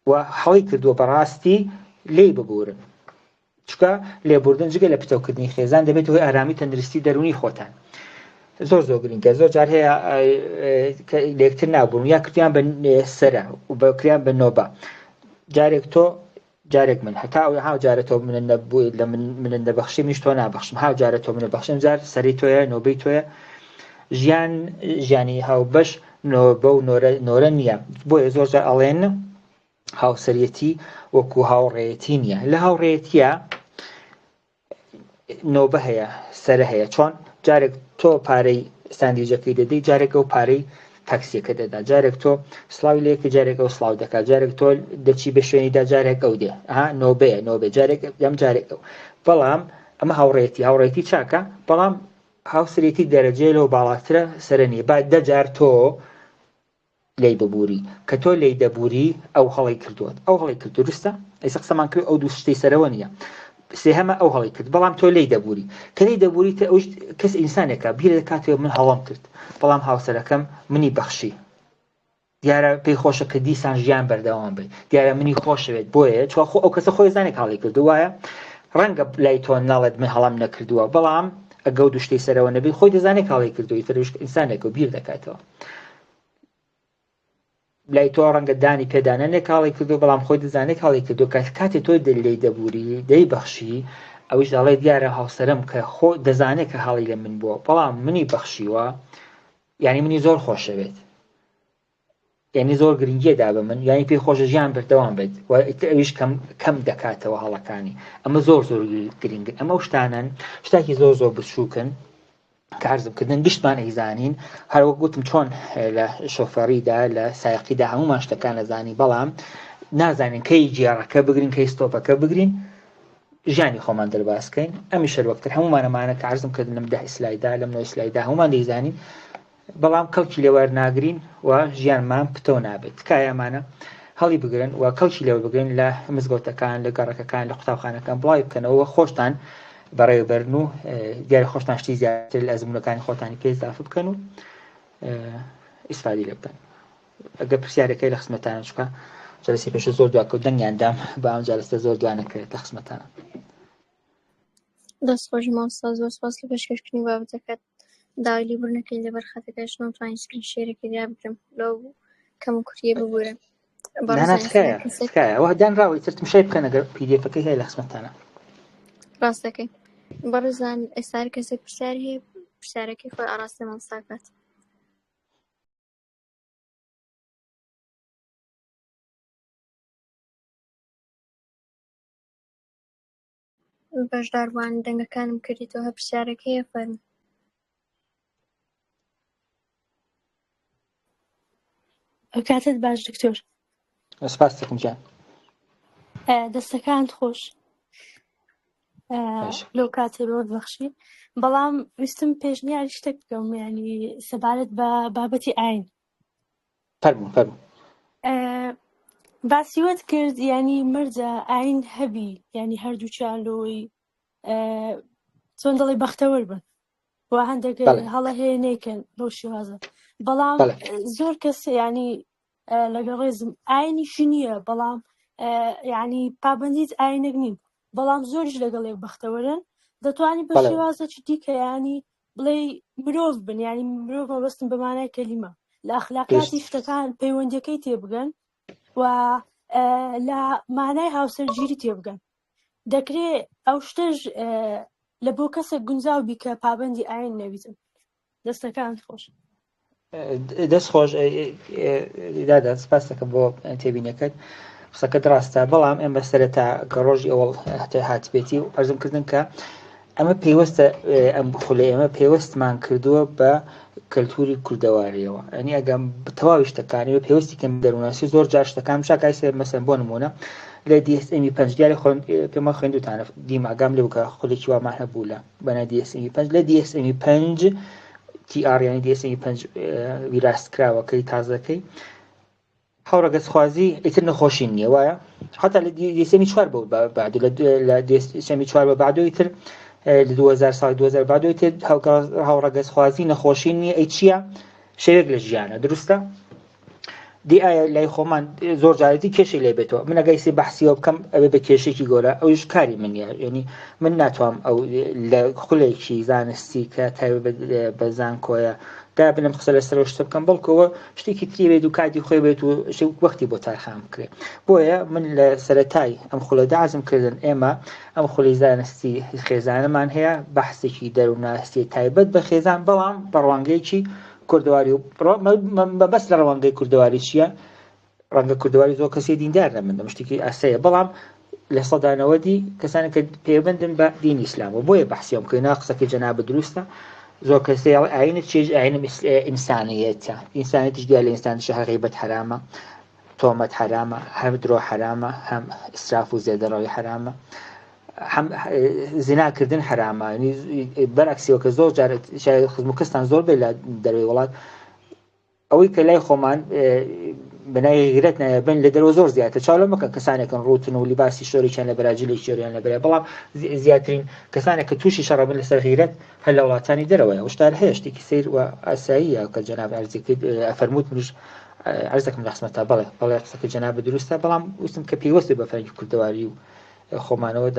و هەڵی کردووە بەڕاستی لێی ببورن چکە لێبوردن جگە لە پتەوکردنی خێزان دەبێت هۆی ئارامی تەندروستی دەرونی خۆتان زۆر زۆر گرنگە زۆر جار هەیە لێکتر نابوون یا کردیان بە سەرە و بەکریان بە نۆبە جارێک تۆ جارێک من هەتا ئەو هاو جارە تۆ منە بەخشی منیش تۆ نابەخشم هاو جارە تۆ منە بەخشم جار سەری تۆیە نۆبەی تۆیە ژیانی هاوبەش بە و نۆرە نییە بۆیە زۆر جار ئەڵێن هاوسەرەتی وەکو هاوڕێیەتی نییە لە هاوڕێیەتیە نۆبە هەیە سەرە هەیە چۆن جارێک تۆ پارەی ساندیجەکەی دەدەی جارێک ئەو پارەی تاکسیەکە دەدا جارێک تۆ سڵاوی لەیەکە جارێک ئەو سڵاو دەکات جارێک تۆ دەچی بە شوێنیدا جارێک ئەو دێ نۆبەیە نۆبێ جارێک ئەم جارێک ئەو بەڵام ئەمە هاوڕێتی چاکە بەڵام هاوسەرەتی دەرەجێ لەو باڵاترە سەرە نیە با دەجار تۆ لی ببووری کە تۆ لی دەبووری ئەو هەڵی کردووە ئەو هەڵی کرد دروستە ئەیسە قسەمان کرد ئەو دوو شتەی سەرەوە نییە سێهەمە ئەو هەڵی کرد بەڵام تۆ لی دەبووری کە لی دەبووری ئەو کەس ئینسانێکە بیر دەکاتەوە من هەڵام کرد بەڵام هاوسەرەکەم منی بەخشی دیارە پێی خۆشە کە دیسان ژیان بەردەوام بێت دیارە منی خۆشەوێت بۆیە چوە ئەو کەسە خۆی زانێک هەڵی کردو وایە ڕەنگە لای تۆ ناڵێت من هەڵام نەکردووە بەڵام ئەگە و دوشتەی سەرەوە نەبێت خۆی دەزانێت هەڵی کردووی ترش ئینسانێک و بیر دەکاتەوە لای تۆ ڕەنگە دانی پێدانە نێک هەڵی کردو بەڵام خۆی دەزانێت هەڵی کردو کاتێ تۆ لی دەبووری دەی بەخشی ئەوش دەڵێ دیارە هاوسەرم کە خۆ دەزانێت کە هەڵی لە من بووە بەڵام منی بەخشیوە یعنی منی زۆر خۆشەوێت یعنی زۆر گرنگیەدا بە من یعنی پێی خۆشە ژیان بەردەوام بێت ئەویش کەم دەکاتەوە هەڵەکانی ئەمە زۆر گرنگ ئەمە شتانن شتاکی زۆر بچووکن کە عەرزمکردن گشتمان ئەیزانین هەروەک گوتم چۆن لە شۆفەریدا لە سایقیدا هەمومان شتەکان نەزانی بەڵام نازانین کەی جێڕەکە بگرین کەی ستۆپەکە بگرین ژیانی خۆمان دەرباسکەین ئەمی شەروەکتر هەمومانەمانە کە عەرزمکردن لەم 10 سلایدا لەم 9 سلایدا هەمومان دەیزانین بەڵام کەڵکی لێوەر ناگرین و ژیانمان پتۆ نابێت تکایەمانە هەڵی بگرن و کەڵکی لێوە بگرن لە مزگەوتەکان لە گەڕەکەکان لە قوتابخانەکان بڵاوی بکەنەوە خۆشتان بەڕێوەبەرن و دیارە خۆشتان شتی زیاتر لە ئەزمونەکانی خۆتانی پێ ئیزافە بکەن و ئیسفادی لێ بکەن ئەگەر پرسیارەکەی لە خزمەتانە چکە جەلسەی پێش زۆر دواکە و دەنگیاندام بە ئەم جەلسە زۆر دوانەکرێت لە خزمەتانە دەستخۆش مامۆستا زۆر سپاس لە پێشکەشکردنی بابەتەکەت داوای لێبوورنەکەی لەبەر خەتەکەش نەتوانین سکرین شێرێکی دیا بگرم لەو کەم و کوریە ببوورە ناناسکایە دانراوی ترتم شای بکەن ئەگەر پیدیفەکەی هەیە لە خزمەتانە ڕاست دەکەی بەڕێزان ئێستا کەسێک پرسیار هەیە پرسیارەکەی خۆی ئاڕاستە مامۆستا کات بەشداروان دەنگەکانم کردیتەوە پرسیارێک هەیە فەرموو کاتت باش دکتۆر سپاس دەکەم گیان دەستەکانت خۆش لەو کاتێ بۆ بەخشی بەڵام ویستم پێشنیاری شتێک بکەم یعنی سەبارەت بە بابەتی ئاین فەرموو باسیوەت کرد یعنی مەرجە ئاین هەبی یعنی هەردووچیان لۆی چۆن دەڵێ بەختەوەر بن و هەندێک هەڵە هەیە نێکن بەو شێوازە بەڵام زۆر کەس ینی لەگەڵ ڕێزم ئاینیشی نییە بەڵام یعنی پابندیت ئاینێک نیم بەڵام زۆرش لەگەڵێک بەختەوەرن دەتوانانی بە شێوازەکی دیکە ینی بڵێ مرۆڤ بن ینی مرۆڤ مەبەستن بەمانای کەلیمە لە ئەخلاقیاتی شتەکان پەیوەندیەکەی تێبگەن و لە مانای هاوسەرگیری تێبگەن دەکرێت ئەو شتەش لە بۆ کەسێک گونجاو بی کە پابندی ئاین نەبیتن دەستەکان خۆش دەست خۆش دادا سپاس دەکەم بۆ تێبینەکەت قسەکەت ڕاستە بەڵام ئێمە سەرەتا کە ڕۆژی ئەوڵ هاتبێتی و ئەرزمکردن کە ئەمە پێوەستە ئەم بخولێ ئێمە پێوەستمان کردووە بە کەلتوری کوردەواریەوە ئەنی ئەگەم تەواوی شتەکانی پێوەستی کەم دەرووناسی زۆر جار شتەکان شاکایسێ مەسەن بۆ نمونە لە DSM 5 دیارە پێمە خوێندوتانە دیماگام لێ بکە خولێکی وامان هەبوو لە بەنە DSM 5 لە DSM 5 TR یعنی DSM 5 ویراستکراوەکەی تازەکەی هەوڕەگەزخوازی ئیتر نەخۆشی نییە وایە حتا لە DSM 4 بوو بعد لە DSM 4 بە بعدۆی تر لە 2000 ساڵی 2000 بعدۆی تر هەوڕەگەزخوازی نەخۆشی نییە ئەی چییە شەوێک لە ژیانە دروستە دی ئایا لای خۆمان زۆر جارێتی کێشی لێ بێتەوە من ئەگەیسی بەحسیەوە بکەم ئەوێ بە کێشێکی گۆرە ئەوش کاری منیە ینی من ناتوانم ئەو لە خولێکی زانستی کە تایبەت بە زانکۆیە دا بنەم قسە لەسەر شتە بکەم بەڵکەوە شتێکی تری بێت و کاتی خۆی بێت و وەختی بۆ تارخام بکرێت. بۆیە من لە سەرەتای ئەم خولەدا عەزم کردن ئێمە ئەم خولی زانستی خێزانەمان هەیە بەحسێکی دەرووناسی تایبەت بە خێزان بەڵام بە ڕەوانگەیەکی کوردەواری و بەس لە ڕەوانگەی کوردەواری چییە؟ ڕەنگە کوردەواری زۆر کەسی دیندار لە من شتێکی ئاسەیە بەڵام لە سەدانەوەدی کەسانی کە پەیوەندن بە دینی ئیسلام و بۆیە بەحسیەوە بکەین قسەکەی جەنابە دروستە. زۆر کەسی ئاینت چێژ ئاینم ئینسانیەتە ئینسانیەتیش دیار لە ئینسانیش هەر غیبەت حرامە، تۆمەت حرامە، هەم درۆ حرامە، هەم ئیسراف و زێدەڕەوی حرامە، هەم زیناکردن حرامە. بەرعکسیەوە کە زۆر جار خزمەکەستان زۆر بێ لە دەروی وڵات ئەوەی کە لای خۆمان بنای غیرەت نایبن لە دەرەوە زۆر زیاتر چاڵە مەکەن کەسانێکن ڕوتن و لیباسی شۆڕێکیان لە بەراجلی شێریان لەبەرێ بەڵام زیاترین کەسانێک کە تووشی شەڕەبن لەسەر غیرەت هەر لە وڵاتانی دەرەوەیە وشتار هەیە شتێکی سیر و ئاساییە کە جەناب عەرزی ئەفەرمووت منیش عەرز دەکەم لە قسمەتە بەڵێ قسەکە جەنابە دروستە بەڵام ویستم کە پێوەستێ بە فەرهەنگی کوردەواری و خۆمانەوە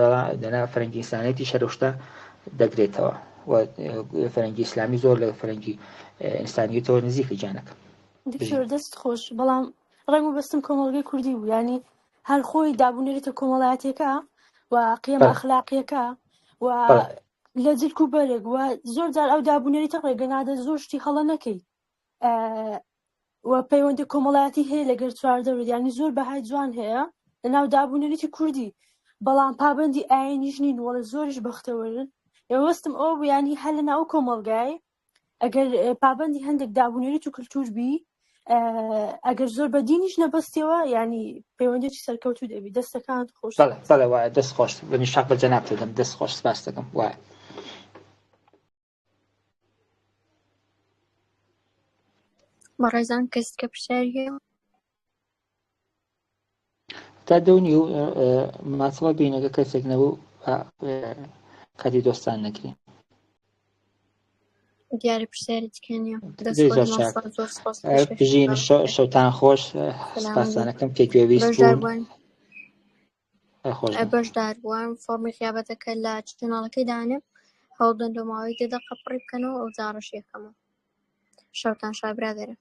دەنا فەرهەنگی ئینسانیەتی شەر شتە دەگرێتەوە و فەرهەنگی ئیسلامی زۆر لە فەرهەنگی ئینسانیەتەوە نزیکە جانەکە. دکتۆر دەست خۆش بەڵام ڕێم و بەستم کۆمەڵگەی کوردی بوو ینی هەر خۆی دابوونێتە کۆمەڵایەتێکە و قیەم ئەخلاقیەکە و لە جلک و بەرێک و زۆر جار ئەو دابوونێتە ڕێگە نادە زۆر شتی هەڵە نەکەی و پەیوەندی کۆمەڵایەتی هەیە لەگەر چواردەوری ینی زۆر بەهای جوان هەیە لە ناو دابوونێتی کوردی بەڵام پابەندی ئاینیش نین وەڵە زۆریش بەختەوەرن ئێوەستم ئەو ینی هەر لە ناو کۆمەڵگای ئەگەر پابەندی هەندێک دابوونێت و کللتور بی ئەگەر زۆر بە دینیش نەبەستیەوە ینی پەیوەندێکی سەرکەوتوو دەبی دەستەکان خۆش بەڵێ وایە دەست خۆش بەنیشاق بە جەناب دەدەم دەست خۆش سپاس دەکەم وایە. بەڕێزان کەس کە پرسیاری هەیە تا دەونی و ماسەڵە بینەکە کەسێک نەبوو کاتی دۆستان نەکرێن دیارە پرسیاری تکەنیە بژین شەوتان خۆش سپاسانەکەم پێکوێویست بەشداربووان فۆرمی خیابەتەکە لە چناڵەکەی دانێ هەوڵدەن لە ماوەی 10 دقە پڕی بکەنەوە ئەو جارەش یەکەمە شەوتان شاد برادەرە.